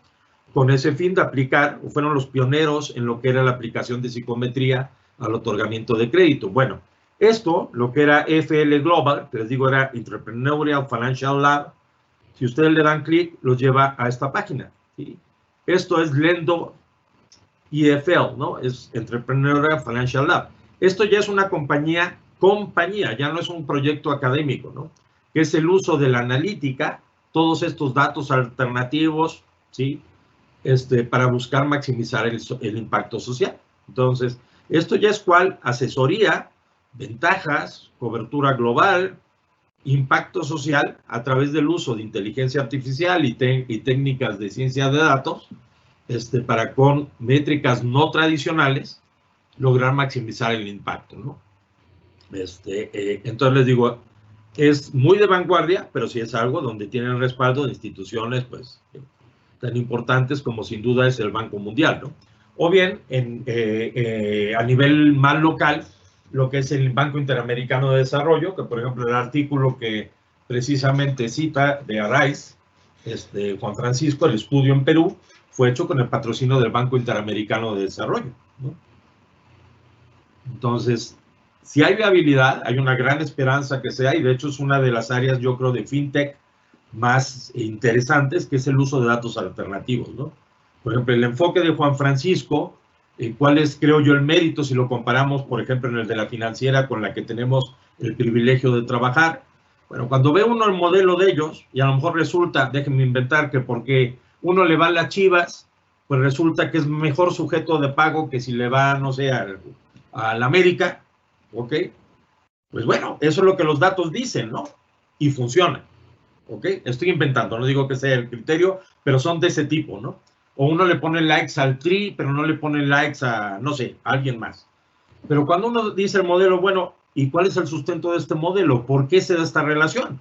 Con ese fin de aplicar, fueron los pioneros en lo que era la aplicación de psicometría al otorgamiento de crédito. Bueno, esto, lo que era FL Global, que les digo era Entrepreneurial Financial Lab, si ustedes le dan clic, los lleva a esta página, ¿sí? Esto es Lendo EFL, ¿no? Es Entrepreneurial Financial Lab. Esto ya es una compañía, ya no es un proyecto académico, ¿no? Que es el uso de la analítica, todos estos datos alternativos, ¿sí?, para buscar maximizar el impacto social. Entonces, esto ya es cual asesoría, ventajas, cobertura global, impacto social a través del uso de inteligencia artificial y técnicas de ciencia de datos, para con métricas no tradicionales lograr maximizar el impacto, ¿no? Entonces les digo, es muy de vanguardia, pero sí es algo donde tienen respaldo de instituciones, pues, tan importantes como sin duda es el Banco Mundial, ¿no? O bien, a nivel más local, lo que es el Banco Interamericano de Desarrollo, que por ejemplo el artículo que precisamente cita de Arraiz, Juan Francisco, el estudio en Perú, fue hecho con el patrocinio del Banco Interamericano de Desarrollo, ¿no? Entonces, si hay viabilidad, hay una gran esperanza que sea, y de hecho es una de las áreas, yo creo, de fintech más interesantes, que es el uso de datos alternativos, ¿no? Por ejemplo, el enfoque de Juan Francisco, ¿cuál es, creo yo, el mérito si lo comparamos, por ejemplo, en el de la financiera con la que tenemos el privilegio de trabajar? Bueno, cuando ve uno el modelo de ellos, y a lo mejor resulta, déjenme inventar, que porque uno le va a las Chivas, pues resulta que es mejor sujeto de pago que si le va, no sé, a la América, ¿ok? Pues bueno, eso es lo que los datos dicen, ¿no? Y funciona. ¿Ok? Estoy inventando, no digo que sea el criterio, pero son de ese tipo, ¿no? O uno le pone likes al TRI, pero no le pone likes a, no sé, a alguien más. Pero cuando uno dice el modelo, bueno, ¿y cuál es el sustento de este modelo? ¿Por qué se da esta relación?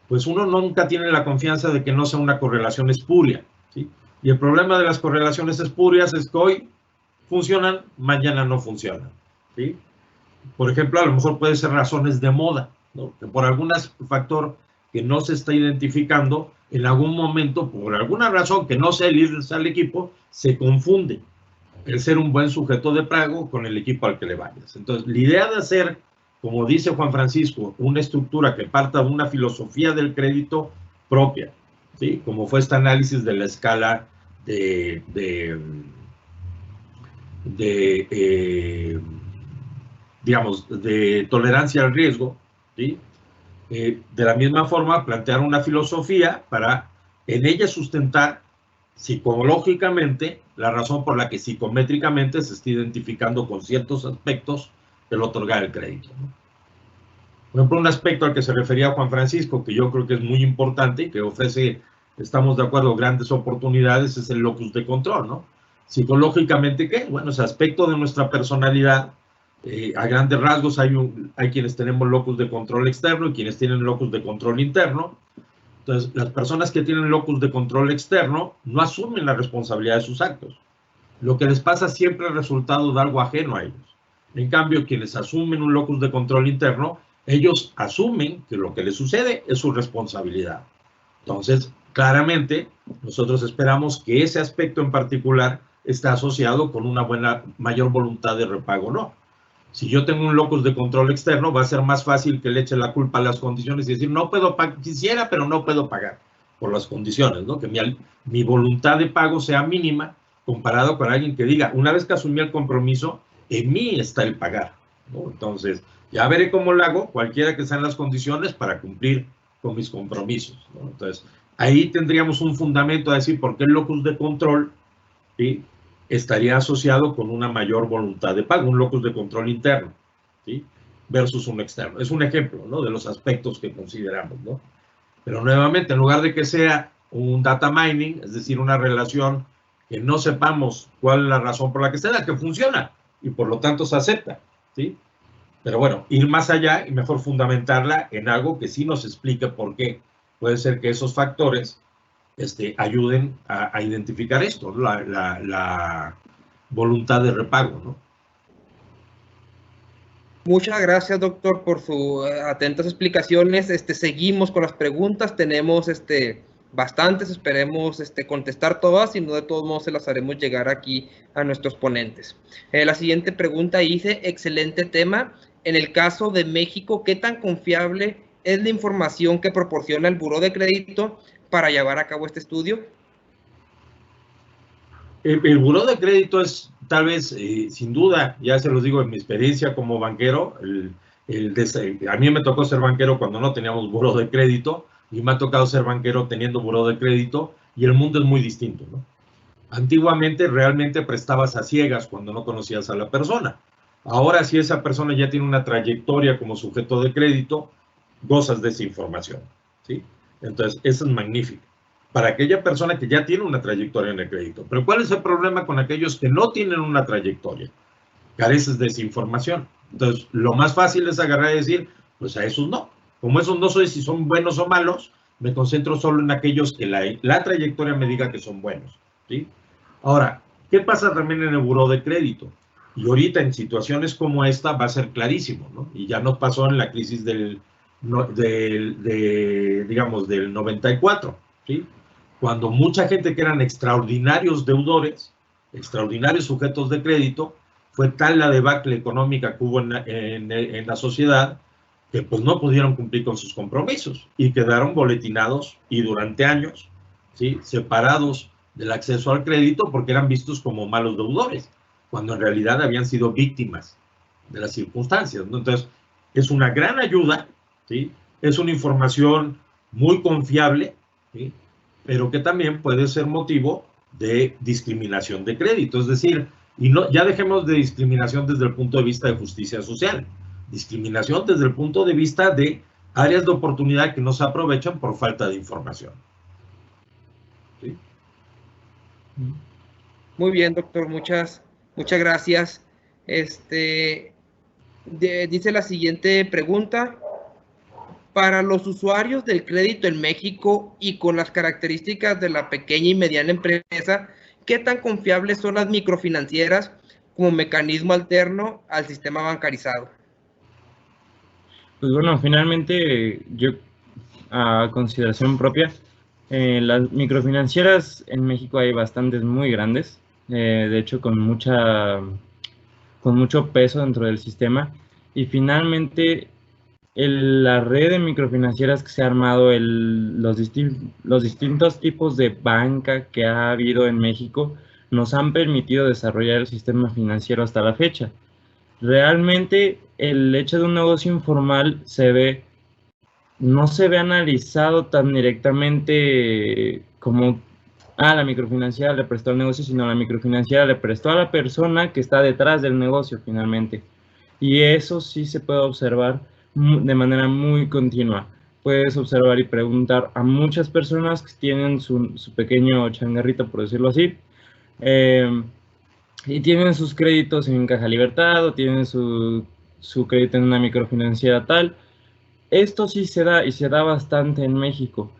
Pues uno nunca tiene la confianza de que no sea una correlación espuria, ¿sí? Y el problema de las correlaciones espurias es que hoy funcionan, mañana no funcionan, ¿sí? Por ejemplo, a lo mejor puede ser razones de moda, ¿no? Que por algún factor que no se está identificando, en algún momento, por alguna razón que no sea el líder al equipo, se confunde el ser un buen sujeto de pago con el equipo al que le vayas. Entonces, la idea de hacer, como dice Juan Francisco, una estructura que parta de una filosofía del crédito propia, ¿sí? Como fue este análisis de la escala digamos, de tolerancia al riesgo, ¿sí? De la misma forma, plantear una filosofía para en ella sustentar psicológicamente la razón por la que psicométricamente se está identificando con ciertos aspectos del otorgar el crédito, ¿no? Por ejemplo, un aspecto al que se refería Juan Francisco, que yo creo que es muy importante y que ofrece, estamos de acuerdo, grandes oportunidades, es el locus de control, ¿no? Psicológicamente, ¿qué? Bueno, ese aspecto de nuestra personalidad, a grandes rasgos hay quienes tenemos locus de control externo y quienes tienen locus de control interno. Entonces, las personas que tienen locus de control externo no asumen la responsabilidad de sus actos. Lo que les pasa siempre es resultado de algo ajeno a ellos. En cambio, quienes asumen un locus de control interno, ellos asumen que lo que les sucede es su responsabilidad. Entonces, claramente, nosotros esperamos que ese aspecto en particular esté asociado con una mayor voluntad de repago, ¿no? Si yo tengo un locus de control externo, va a ser más fácil que le eche la culpa a las condiciones y decir, no puedo pagar, quisiera, pero no puedo pagar por las condiciones, ¿no? Que mi voluntad de pago sea mínima comparado con alguien que diga, una vez que asumí el compromiso, en mí está el pagar, ¿no? Entonces, ya veré cómo lo hago, cualquiera que sean las condiciones, para cumplir con mis compromisos, ¿no? Entonces, ahí tendríamos un fundamento a decir por qué el locus de control, ¿sí?, estaría asociado con una mayor voluntad de pago, un locus de control interno, ¿sí?, versus un externo. Es un ejemplo, ¿no?, de los aspectos que consideramos, ¿no? Pero nuevamente, en lugar de que sea un data mining, es decir, una relación que no sepamos cuál es la razón por la que se da, que funciona y por lo tanto se acepta, ¿sí? Pero bueno, ir más allá y mejor fundamentarla en algo que sí nos explique por qué. Puede ser que esos factores ayuden a identificar esto, ¿no?, la voluntad de repago, ¿no? Muchas gracias, doctor, por sus atentas explicaciones. Seguimos con las preguntas. Tenemos bastantes, esperemos contestar todas, y no, de todos modos se las haremos llegar aquí a nuestros ponentes. La siguiente pregunta dice, excelente tema. En el caso de México, ¿qué tan confiable es la información que proporciona el Buró de Crédito para llevar a cabo este estudio? El buró de crédito es tal vez, sin duda, ya se los digo en mi experiencia como banquero, a mí me tocó ser banquero cuando no teníamos buró de crédito, y me ha tocado ser banquero teniendo buró de crédito, y el mundo es muy distinto, ¿no? Antiguamente realmente prestabas a ciegas cuando no conocías a la persona. Ahora, si esa persona ya tiene una trayectoria como sujeto de crédito, gozas de esa información, ¿sí? Entonces, eso es magnífico para aquella persona que ya tiene una trayectoria en el crédito. Pero ¿cuál es el problema con aquellos que no tienen una trayectoria? Careces de esa información. Entonces, lo más fácil es agarrar y decir, pues a esos no. Como esos no soy si son buenos o malos, me concentro solo en aquellos que la trayectoria me diga que son buenos, ¿sí? Ahora, ¿qué pasa también en el buró de crédito? Y ahorita en situaciones como esta va a ser clarísimo, ¿no? Y ya nos pasó en la crisis digamos, del 94, ¿sí? Cuando mucha gente que eran extraordinarios deudores, extraordinarios sujetos de crédito, fue tal la debacle económica que hubo en la sociedad que pues no pudieron cumplir con sus compromisos y quedaron boletinados y durante años, ¿sí?, separados del acceso al crédito porque eran vistos como malos deudores, cuando en realidad habían sido víctimas de las circunstancias, ¿no? Entonces, es una gran ayuda, ¿sí?, es una información muy confiable, ¿sí?, pero que también puede ser motivo de discriminación de crédito. Es decir, y no, ya dejemos de discriminación desde el punto de vista de justicia social, discriminación desde el punto de vista de áreas de oportunidad que no se aprovechan por falta de información, ¿sí? Muy bien, doctor, muchas gracias. Dice la siguiente pregunta. Para los usuarios del crédito en México y con las características de la pequeña y mediana empresa, ¿qué tan confiables son las microfinancieras como mecanismo alterno al sistema bancarizado? Pues bueno, finalmente yo, a consideración propia, las microfinancieras en México hay bastantes muy grandes, de hecho con mucho peso dentro del sistema, y finalmente la red de microfinancieras que se ha armado, los distintos tipos de banca que ha habido en México, nos han permitido desarrollar el sistema financiero hasta la fecha. Realmente el hecho de un negocio informal no se ve analizado tan directamente como la microfinanciera le prestó al negocio, sino la microfinanciera le prestó a la persona que está detrás del negocio finalmente. Y eso sí se puede observar de manera muy continua. Puedes observar y preguntar a muchas personas que tienen su pequeño changarrito, por decirlo así, y tienen sus créditos en Caja Libertad o tienen su crédito en una microfinanciera tal. Esto sí se da, y se da bastante en México.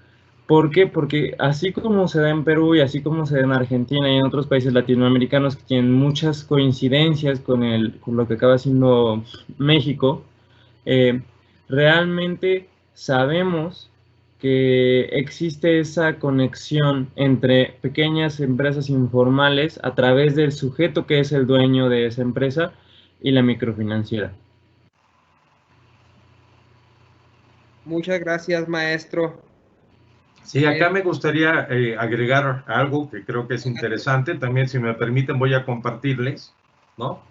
¿Por qué? Porque así como se da en Perú y así como se da en Argentina y en otros países latinoamericanos que tienen muchas coincidencias con lo que acaba siendo México, realmente sabemos que existe esa conexión entre pequeñas empresas informales a través del sujeto que es el dueño de esa empresa y la microfinanciera. Muchas gracias, maestro. Sí, acá me gustaría agregar algo que creo que es interesante. También, si me permiten, voy a compartirles, ¿no?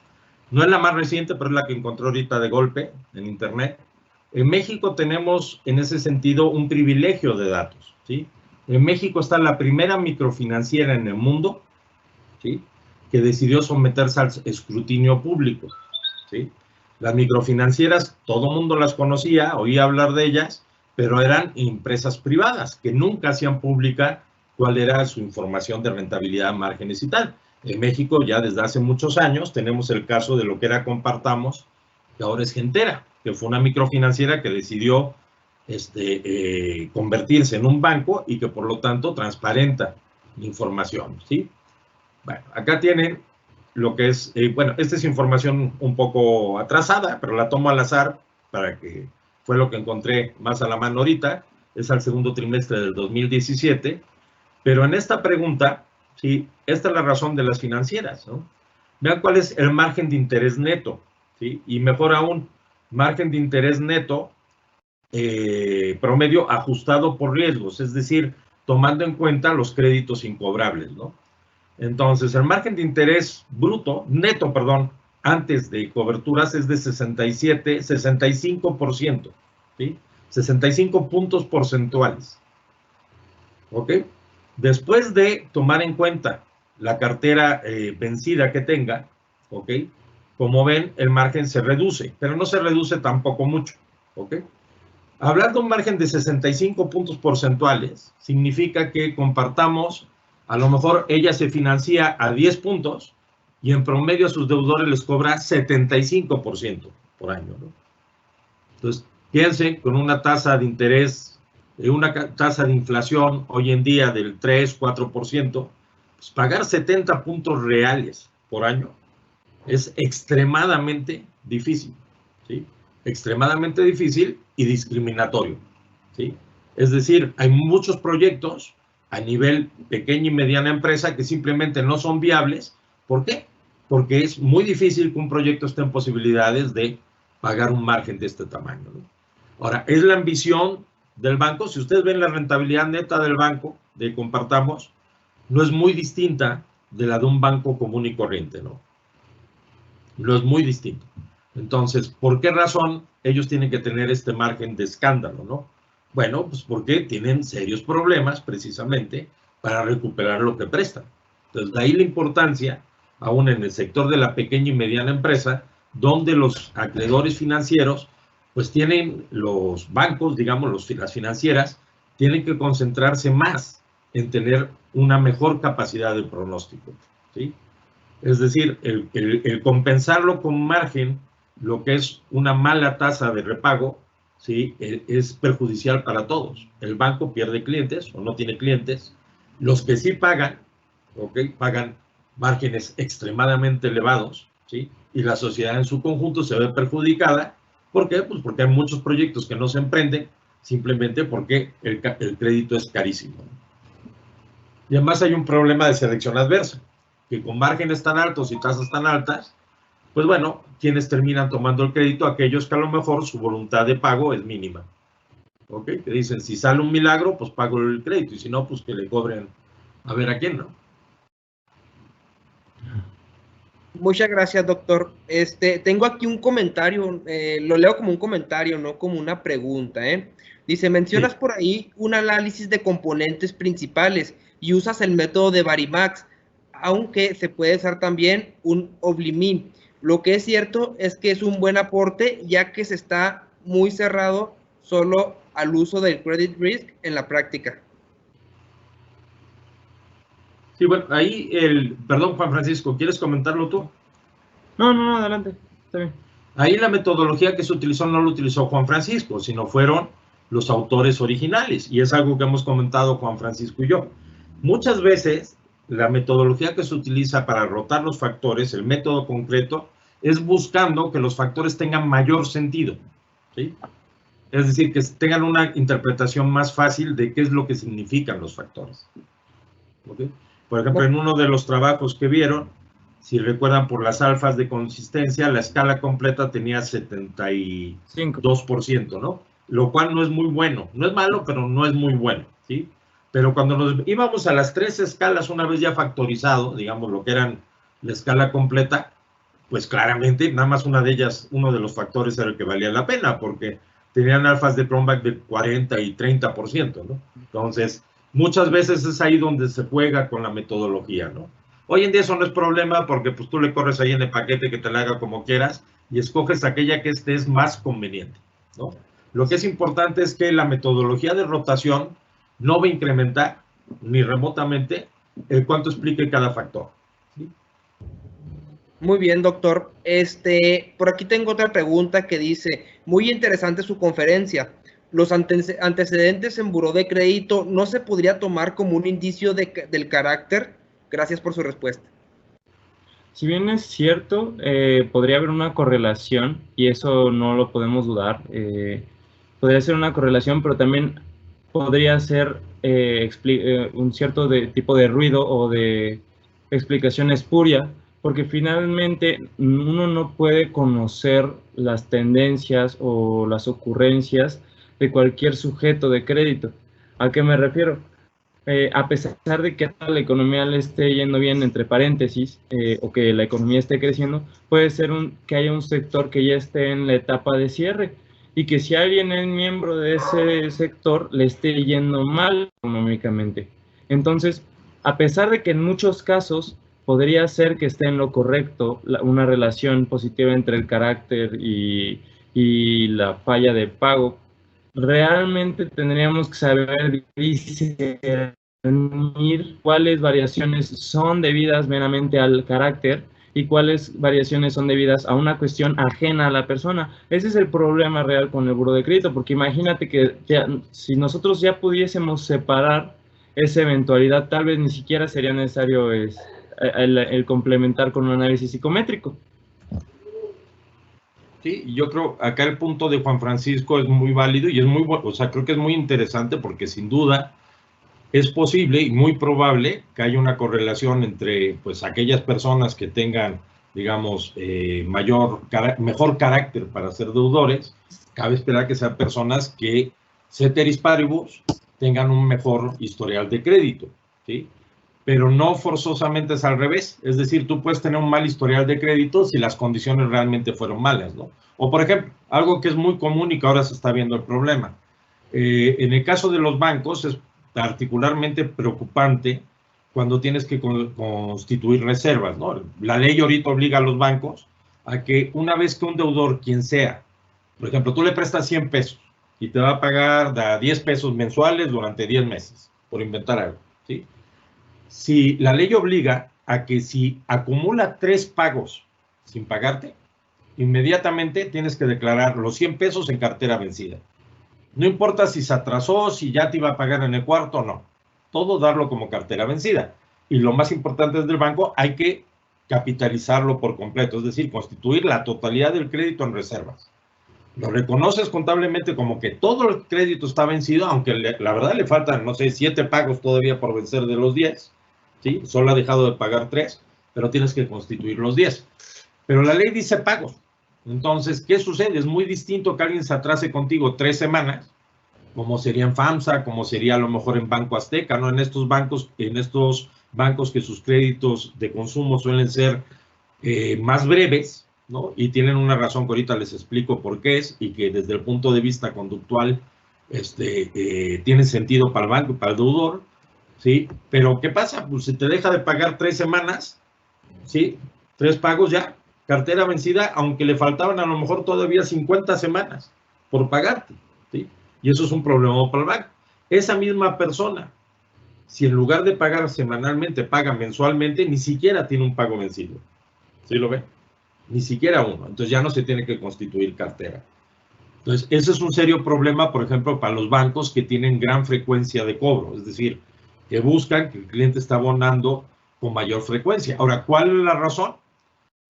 No es la más reciente, pero es la que encontré ahorita de golpe en internet. En México tenemos, en ese sentido, un privilegio de datos, ¿sí? En México está la primera microfinanciera en el mundo, ¿sí?, que decidió someterse al escrutinio público, ¿sí? Las microfinancieras, todo el mundo las conocía, oía hablar de ellas, pero eran empresas privadas que nunca hacían pública cuál era su información de rentabilidad, márgenes y tal. En México ya desde hace muchos años tenemos el caso de lo que era Compartamos, que ahora es Gentera, que fue una microfinanciera que decidió convertirse en un banco y que por lo tanto transparenta información, ¿sí? Bueno, acá tienen lo que es, bueno, esta es información un poco atrasada, pero la tomo al azar para que fue lo que encontré más a la mano ahorita, es al segundo trimestre del 2017, pero en esta pregunta, ¿sí?, esta es la razón de las financieras, ¿no? Vean cuál es el margen de interés neto, ¿sí? Y mejor aún, margen de interés neto promedio ajustado por riesgos, es decir, tomando en cuenta los créditos incobrables, ¿no? Entonces, el margen de interés neto, antes de coberturas es de 65%, ¿sí? 65 puntos porcentuales, ¿ok? Después de tomar en cuenta la cartera vencida que tenga, ¿ok? Como ven, el margen se reduce, pero no se reduce tampoco mucho, ¿ok? Hablar de un margen de 65 puntos porcentuales significa que Compartamos, a lo mejor ella se financia a 10 puntos y en promedio a sus deudores les cobra 75% por año, ¿no? Entonces, piensen, con una tasa de interés, una tasa de inflación hoy en día del 3-4%, pues pagar 70 puntos reales por año es extremadamente difícil, ¿sí? Extremadamente difícil y discriminatorio, ¿sí? Es decir, hay muchos proyectos a nivel pequeña y mediana empresa que simplemente no son viables. ¿Por qué? Porque es muy difícil que un proyecto esté en posibilidades de pagar un margen de este tamaño, ¿no? Ahora, es la ambición del banco. Si ustedes ven la rentabilidad neta del banco, de Compartamos, no es muy distinta de la de un banco común y corriente, ¿no? No es muy distinto. Entonces, ¿por qué razón ellos tienen que tener este margen de escándalo, no? Bueno, pues porque tienen serios problemas, precisamente, para recuperar lo que prestan. Entonces, de ahí la importancia, aún en el sector de la pequeña y mediana empresa, donde los acreedores financieros, pues tienen los bancos, digamos, las financieras, tienen que concentrarse más en tener una mejor capacidad de pronóstico, ¿sí? Es decir, el compensarlo con margen, lo que es una mala tasa de repago, ¿sí? Es perjudicial para todos. El banco pierde clientes o no tiene clientes. Los que sí pagan, ¿ok? Pagan márgenes extremadamente elevados, ¿sí? Y la sociedad en su conjunto se ve perjudicada. ¿Por qué? Pues porque hay muchos proyectos que no se emprenden simplemente porque el crédito es carísimo. Y además hay un problema de selección adversa, que con márgenes tan altos y tasas tan altas, pues bueno, quienes terminan tomando el crédito, aquellos que a lo mejor su voluntad de pago es mínima. ¿Ok? Que dicen, si sale un milagro, pues pago el crédito, y si no, pues que le cobren a ver a quién, ¿no? Muchas gracias, doctor. Tengo aquí un comentario, lo leo como un comentario, no como una pregunta, Dice, mencionas Sí. por ahí un análisis de componentes principales y usas el método de Varimax, aunque se puede usar también un Oblimin. Lo que es cierto es que es un buen aporte, ya que se está muy cerrado solo al uso del credit risk en la práctica. Sí, bueno, ahí perdón, Juan Francisco, ¿quieres comentarlo tú? No, adelante, está bien. Ahí la metodología que se utilizó no lo utilizó Juan Francisco, sino fueron los autores originales, y es algo que hemos comentado Juan Francisco y yo. Muchas veces la metodología que se utiliza para rotar los factores, el método concreto, es buscando que los factores tengan mayor sentido, ¿sí? Es decir, que tengan una interpretación más fácil de qué es lo que significan los factores. ¿Okay? Por ejemplo, en uno de los trabajos que vieron, si recuerdan por las alfas de consistencia, la escala completa tenía 72%, ¿no? Lo cual no es muy bueno. No es malo, pero no es muy bueno, ¿sí? Pero cuando nos íbamos a las 3 escalas, una vez ya factorizado, digamos, lo que eran la escala completa, pues claramente, nada más una de ellas, uno de los factores era el que valía la pena, porque tenían alfas de Cronbach de 40 y 30%, ¿no? Entonces, muchas veces es ahí donde se juega con la metodología, ¿no? Hoy en día eso no es problema porque pues tú le corres ahí en el paquete que te la haga como quieras y escoges aquella que estés más conveniente, ¿no? Lo que es importante es que la metodología de rotación no va a incrementar ni remotamente el cuánto explique cada factor, ¿sí? Muy bien, doctor. Por aquí tengo otra pregunta que dice, muy interesante su conferencia. ¿Los antecedentes en buró de crédito no se podría tomar como un indicio del carácter? Gracias por su respuesta. Si bien es cierto, podría haber una correlación, y eso no lo podemos dudar. Podría ser una correlación, pero también podría ser un cierto tipo de ruido o de explicación espuria, porque finalmente uno no puede conocer las tendencias o las ocurrencias de cualquier sujeto de crédito. ¿A qué me refiero? A pesar de que a la economía le esté yendo bien, entre paréntesis, o que la economía esté creciendo, puede ser que haya un sector que ya esté en la etapa de cierre y que si alguien es miembro de ese sector le esté yendo mal económicamente. Entonces, a pesar de que en muchos casos podría ser que esté en lo correcto una relación positiva entre el carácter y la falla de pago, realmente tendríamos que saber discernir cuáles variaciones son debidas meramente al carácter y cuáles variaciones son debidas a una cuestión ajena a la persona. Ese es el problema real con el buró de crédito, porque imagínate que si nosotros ya pudiésemos separar esa eventualidad, tal vez ni siquiera sería necesario el complementar con un análisis psicométrico. Sí, yo creo acá el punto de Juan Francisco es muy válido y es muy bueno, o sea, creo que es muy interesante porque sin duda es posible y muy probable que haya una correlación entre pues aquellas personas que tengan, digamos, mejor carácter para ser deudores. Cabe esperar que sean personas que, ceteris paribus, tengan un mejor historial de crédito, ¿sí? Pero no forzosamente es al revés. Es decir, tú puedes tener un mal historial de crédito si las condiciones realmente fueron malas, ¿no? O, por ejemplo, algo que es muy común y que ahora se está viendo el problema. En el caso de los bancos es particularmente preocupante cuando tienes que constituir reservas, ¿no? La ley ahorita obliga a los bancos a que una vez que un deudor, quien sea, por ejemplo, tú le prestas 100 pesos y te va a pagar 10 pesos mensuales durante 10 meses, por inventar algo. ¿sí? Si la ley obliga a que si acumula 3 pagos sin pagarte, inmediatamente tienes que declarar los 100 pesos en cartera vencida. No importa si se atrasó, si ya te iba a pagar en el cuarto o no. Todo darlo como cartera vencida. Y lo más importante es del banco, hay que capitalizarlo por completo, es decir, constituir la totalidad del crédito en reservas. Lo reconoces contablemente como que todo el crédito está vencido, aunque la verdad le faltan, no sé, 7 pagos todavía por vencer de los 10, ¿sí? Solo ha dejado de pagar 3, pero tienes que constituir los 10. Pero la ley dice pagos. Entonces, ¿qué sucede? Es muy distinto que alguien se atrase contigo 3 semanas, como sería en FAMSA, como sería a lo mejor en Banco Azteca, ¿no? En estos bancos que sus créditos de consumo suelen ser más breves, ¿no? Y tienen una razón que ahorita les explico por qué es, y que desde el punto de vista conductual tiene sentido para el banco y para el deudor, ¿sí? Pero ¿qué pasa? Pues si te deja de pagar 3 semanas, ¿sí? 3 pagos ya, cartera vencida, aunque le faltaban a lo mejor todavía 50 semanas por pagarte, ¿sí? Y eso es un problema para el banco. Esa misma persona, si en lugar de pagar semanalmente, paga mensualmente, ni siquiera tiene un pago vencido. ¿Sí lo ven? Ni siquiera uno. Entonces ya no se tiene que constituir cartera. Entonces, ese es un serio problema, por ejemplo, para los bancos que tienen gran frecuencia de cobro. Es decir, que buscan que el cliente está abonando con mayor frecuencia. Ahora, ¿cuál es la razón?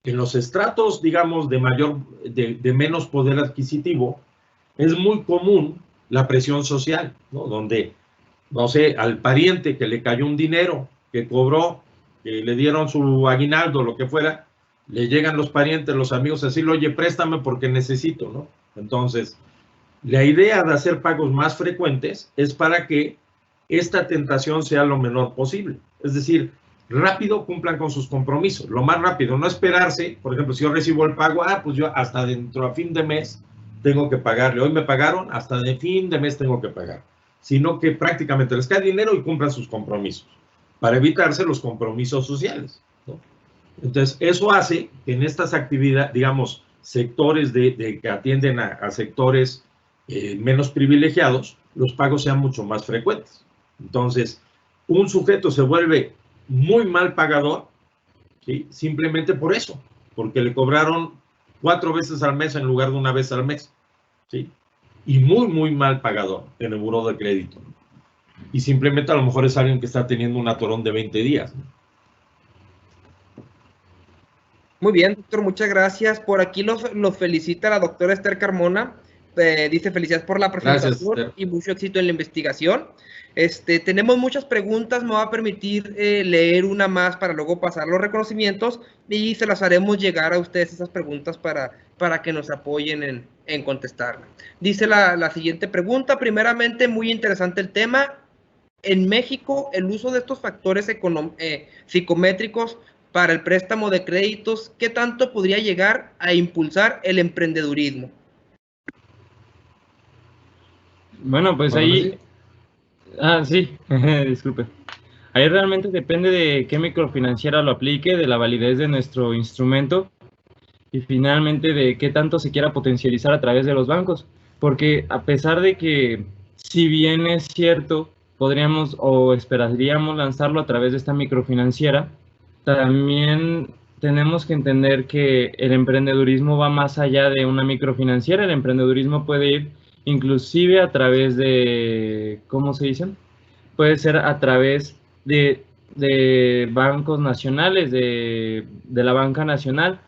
En los estratos, digamos, de menos poder adquisitivo, es muy común la presión social, ¿no? Donde, no sé, al pariente que le cayó un dinero, que cobró, que le dieron su aguinaldo, lo que fuera, le llegan los parientes, los amigos a decirle, oye, préstame porque necesito, ¿no? Entonces, la idea de hacer pagos más frecuentes es para que esta tentación sea lo menor posible. Es decir, rápido cumplan con sus compromisos, lo más rápido, no esperarse. Por ejemplo, si yo recibo el pago, pues yo hasta dentro a fin de mes tengo que pagarle. Hoy me pagaron, hasta de fin de mes tengo que pagar. Sino que prácticamente les cae dinero y cumplan sus compromisos, para evitarse los compromisos sociales, ¿no? Entonces, eso hace que en estas actividades, digamos, sectores que atienden a sectores menos privilegiados, los pagos sean mucho más frecuentes. Entonces, un sujeto se vuelve muy mal pagador, ¿sí? Simplemente por eso, porque le cobraron 4 veces al mes en lugar de 1 vez al mes, ¿sí? Y muy, muy mal pagador en el buró de crédito, ¿no? Y simplemente a lo mejor es alguien que está teniendo un atorón de 20 días, ¿no? Muy bien, doctor, muchas gracias. Por aquí los felicita la doctora Esther Carmona. Dice felicidades por la presentación. Gracias, y mucho éxito en la investigación. Tenemos muchas preguntas, me va a permitir leer una más para luego pasar los reconocimientos y se las haremos llegar a ustedes esas preguntas para que nos apoyen en contestarla. Dice la siguiente pregunta, primeramente muy interesante el tema. En México, el uso de estos factores psicométricos para el préstamo de créditos, ¿qué tanto podría llegar a impulsar el emprendedurismo? Bueno, pues ahí... sí, disculpe. Ahí realmente depende de qué microfinanciera lo aplique, de la validez de nuestro instrumento y finalmente de qué tanto se quiera potencializar a través de los bancos. Porque a pesar de que, si bien es cierto, podríamos o esperaríamos lanzarlo a través de esta microfinanciera, también tenemos que entender que el emprendedurismo va más allá de una microfinanciera. El emprendedurismo puede ir inclusive a través de, ¿cómo se dicen? Puede ser a través de bancos nacionales, de la banca nacional,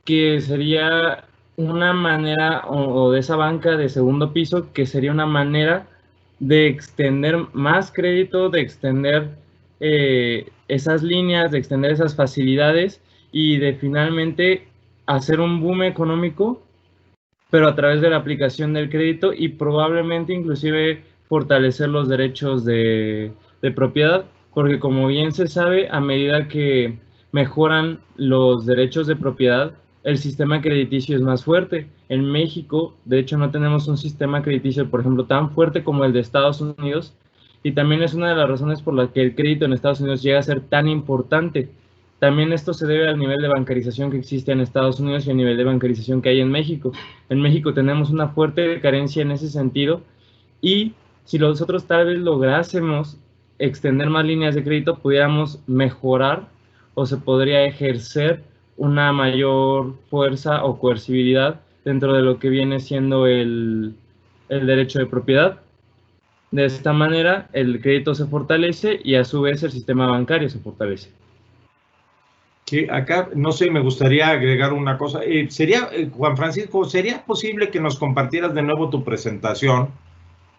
que sería una manera, o de esa banca de segundo piso, que sería una manera de extender más crédito, de extender esas líneas, de extender esas facilidades y de finalmente hacer un boom económico, pero a través de la aplicación del crédito y probablemente inclusive fortalecer los derechos de propiedad, porque como bien se sabe, a medida que mejoran los derechos de propiedad, el sistema crediticio es más fuerte. En México, de hecho, no tenemos un sistema crediticio, por ejemplo, tan fuerte como el de Estados Unidos, y también es una de las razones por las que el crédito en Estados Unidos llega a ser tan importante. También esto se debe al nivel de bancarización que existe en Estados Unidos y al nivel de bancarización que hay en México. En México tenemos una fuerte carencia en ese sentido, y si nosotros tal vez lográsemos extender más líneas de crédito, pudiéramos mejorar o se podría ejercer una mayor fuerza o coercibilidad dentro de lo que viene siendo el derecho de propiedad. De esta manera, el crédito se fortalece y a su vez el sistema bancario se fortalece. Sí, acá, no sé, me gustaría agregar una cosa. Juan Francisco, ¿sería posible que nos compartieras de nuevo tu presentación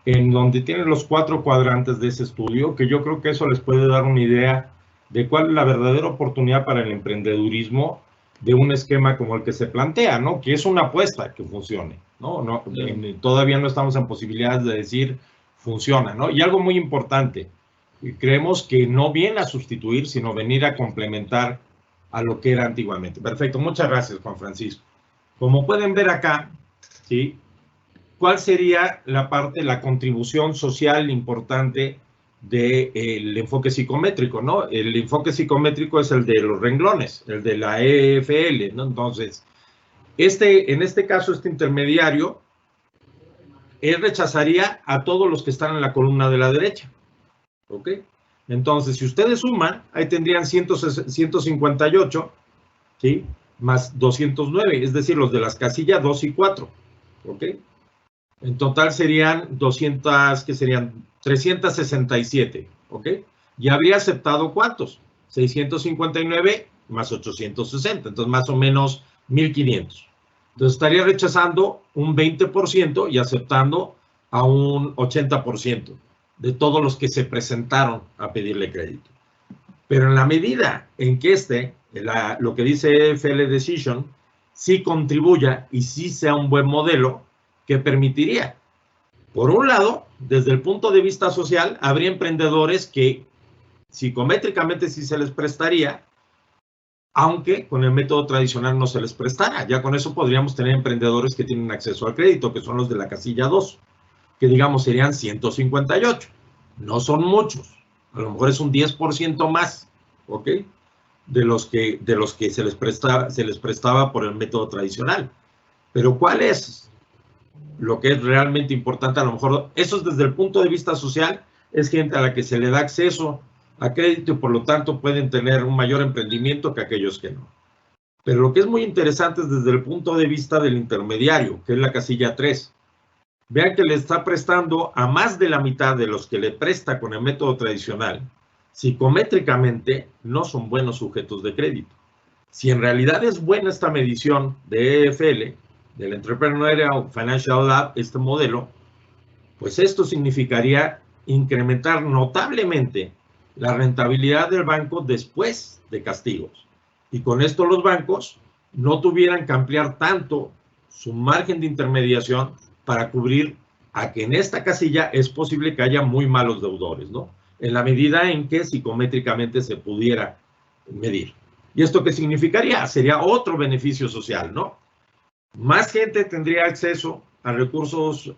en donde tienes los 4 cuadrantes de ese estudio? Que yo creo que eso les puede dar una idea de cuál es la verdadera oportunidad para el emprendedurismo de un esquema como el que se plantea, ¿no? Que es una apuesta que funcione, ¿no? Todavía no estamos en posibilidades de decir funciona, ¿no? Y algo muy importante, creemos que no viene a sustituir, sino venir a complementar a lo que era antiguamente. Perfecto, muchas gracias, Juan Francisco. Como pueden ver acá, ¿sí? ¿Cuál sería la contribución social importante del enfoque psicométrico, ¿no? El enfoque psicométrico es el de los renglones, el de la EFL, ¿no? Entonces, en este caso, este intermediario, él rechazaría a todos los que están en la columna de la derecha, ¿ok? Entonces, si ustedes suman, ahí tendrían 158, ¿sí? Más 209, es decir, los de las casillas 2 y 4, ¿ok? En total serían 367, ¿ok? Y habría aceptado ¿cuántos? 659 más 860, entonces más o menos 1,500. Entonces estaría rechazando un 20% y aceptando a un 80% de todos los que se presentaron a pedirle crédito. Pero en la medida en que lo que dice EFL Decision, sí contribuya y sí sea un buen modelo que permitiría, por un lado, desde el punto de vista social, habría emprendedores que psicométricamente sí se les prestaría, aunque con el método tradicional no se les prestara. Ya con eso podríamos tener emprendedores que tienen acceso al crédito, que son los de la casilla 2, que digamos serían 158. No son muchos, a lo mejor es un 10% más, ¿ok? De los que se les prestaba por el método tradicional. Pero ¿cuál es lo que es realmente importante? A lo mejor eso es desde el punto de vista social, es gente a la que se le da acceso a crédito y por lo tanto pueden tener un mayor emprendimiento que aquellos que no. Pero lo que es muy interesante es desde el punto de vista del intermediario, que es la casilla 3. Vean que le está prestando a más de la mitad de los que le presta con el método tradicional. Psicométricamente no son buenos sujetos de crédito. Si en realidad es buena esta medición de EFL, del Entrepreneurial Financial Lab, este modelo, pues esto significaría incrementar notablemente la rentabilidad del banco después de castigos. Y con esto los bancos no tuvieran que ampliar tanto su margen de intermediación para cubrir a que en esta casilla es posible que haya muy malos deudores, ¿no? En la medida en que psicométricamente se pudiera medir. ¿Y esto qué significaría? Sería otro beneficio social, ¿no? Más gente tendría acceso a recursos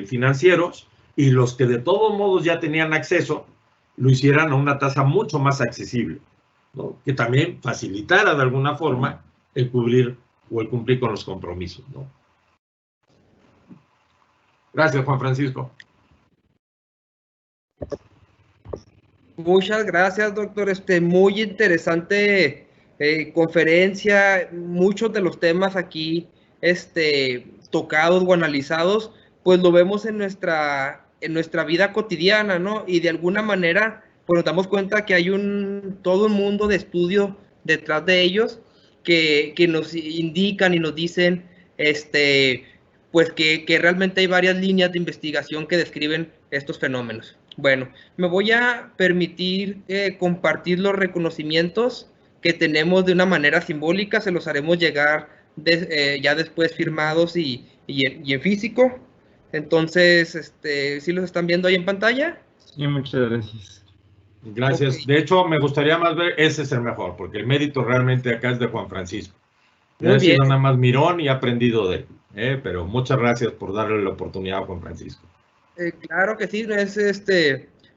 financieros y los que de todos modos ya tenían acceso lo hicieran a una tasa mucho más accesible, ¿no? Que también facilitara de alguna forma el cubrir o el cumplir con los compromisos, ¿no? Gracias, Juan Francisco. Muchas gracias, doctor. Muy interesante conferencia. Muchos de los temas aquí tocados o analizados, pues lo vemos en nuestra vida cotidiana, ¿no? Y de alguna manera, pues nos damos cuenta que hay todo un mundo de estudio detrás de ellos que nos indican y nos dicen, pues que realmente hay varias líneas de investigación que describen estos fenómenos. Bueno, me voy a permitir compartir los reconocimientos que tenemos de una manera simbólica, se los haremos llegar ya después firmados y en físico. Entonces, ¿sí los están viendo ahí en pantalla? Sí, muchas gracias. Gracias. Okay. De hecho, me gustaría más ver, ese es el mejor, porque el mérito realmente acá es de Juan Francisco. He sido nada más mirón y he aprendido de él, pero muchas gracias por darle la oportunidad a Juan Francisco. Claro que sí, no es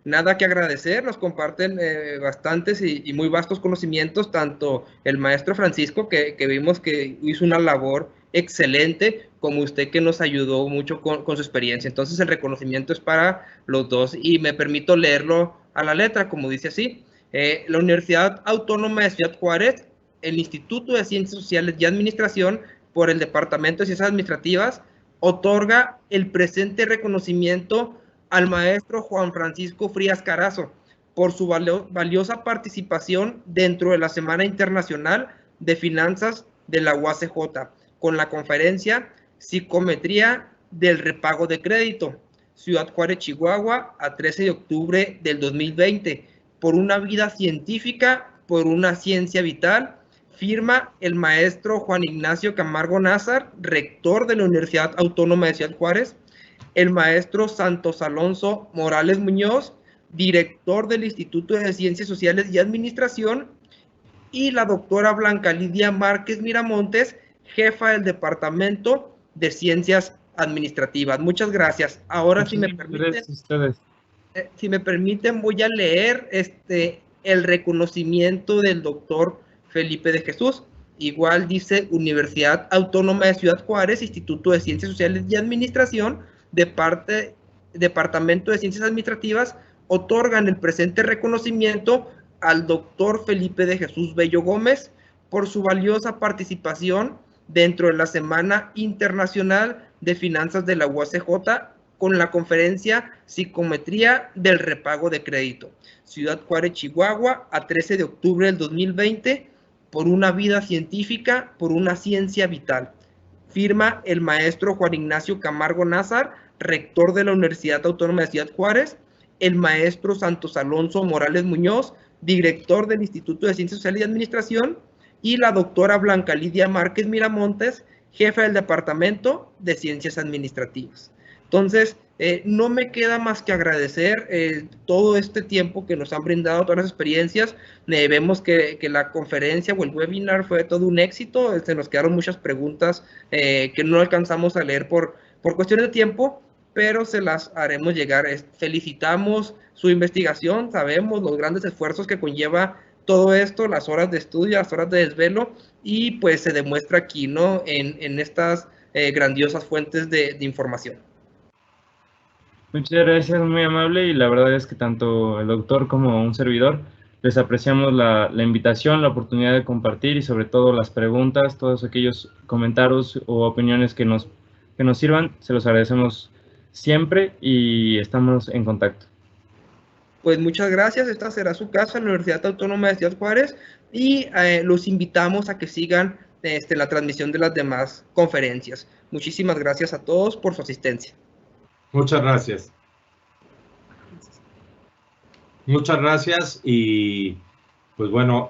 nada que agradecer, nos comparten bastantes y muy vastos conocimientos, tanto el maestro Francisco, que vimos que hizo una labor excelente, como usted que nos ayudó mucho con su experiencia. Entonces el reconocimiento es para los dos y me permito leerlo a la letra, como dice así. La Universidad Autónoma de Ciudad Juárez, el Instituto de Ciencias Sociales y Administración, por el Departamento de Ciencias Administrativas, otorga el presente reconocimiento al maestro Juan Francisco Frías Carazo por su valiosa participación dentro de la Semana Internacional de Finanzas de la UACJ, con la conferencia Psicometría del Repago de Crédito, Ciudad Juárez, Chihuahua, a 13 de octubre del 2020, por una vida científica, por una ciencia vital. Firma el maestro Juan Ignacio Camargo Nazar, rector de la Universidad Autónoma de Ciudad Juárez, el maestro Santos Alonso Morales Muñoz, director del Instituto de Ciencias Sociales y Administración, y la doctora Blanca Lidia Márquez Miramontes, jefa del Departamento de Ciencias Administrativas. Muchas gracias. Ahora, si me permiten, voy a leer el reconocimiento del doctor Felipe de Jesús. Igual dice: Universidad Autónoma de Ciudad Juárez, Instituto de Ciencias Sociales y Administración, Departamento de Ciencias Administrativas, otorgan el presente reconocimiento al doctor Felipe de Jesús Bello Gómez por su valiosa participación dentro de la Semana Internacional de Finanzas de la UACJ con la conferencia Psicometría del Repago de Crédito, Ciudad Juárez, Chihuahua, a 13 de octubre del 2020, por una vida científica, por una ciencia vital. Firma el maestro Juan Ignacio Camargo Nazar, rector de la Universidad Autónoma de Ciudad Juárez, el maestro Santos Alonso Morales Muñoz, director del Instituto de Ciencias Sociales y Administración, y la doctora Blanca Lidia Márquez Miramontes, jefa del Departamento de Ciencias Administrativas. Entonces, no me queda más que agradecer todo este tiempo que nos han brindado, todas las experiencias. Vemos que la conferencia o el webinar fue todo un éxito. Se nos quedaron muchas preguntas que no alcanzamos a leer por cuestiones de tiempo, pero se las haremos llegar. Felicitamos su investigación, sabemos los grandes esfuerzos que conlleva todo esto, las horas de estudio, las horas de desvelo, y pues se demuestra aquí, ¿no?, en estas grandiosas fuentes de información. Muchas gracias, muy amable, y la verdad es que tanto el doctor como un servidor les apreciamos la invitación, la oportunidad de compartir y sobre todo las preguntas, todos aquellos comentarios o opiniones que nos sirvan, se los agradecemos siempre y estamos en contacto. Pues muchas gracias, esta será su casa, la Universidad Autónoma de Ciudad Juárez, y los invitamos a que sigan la transmisión de las demás conferencias. Muchísimas gracias a todos por su asistencia. Muchas gracias. Muchas gracias y pues bueno,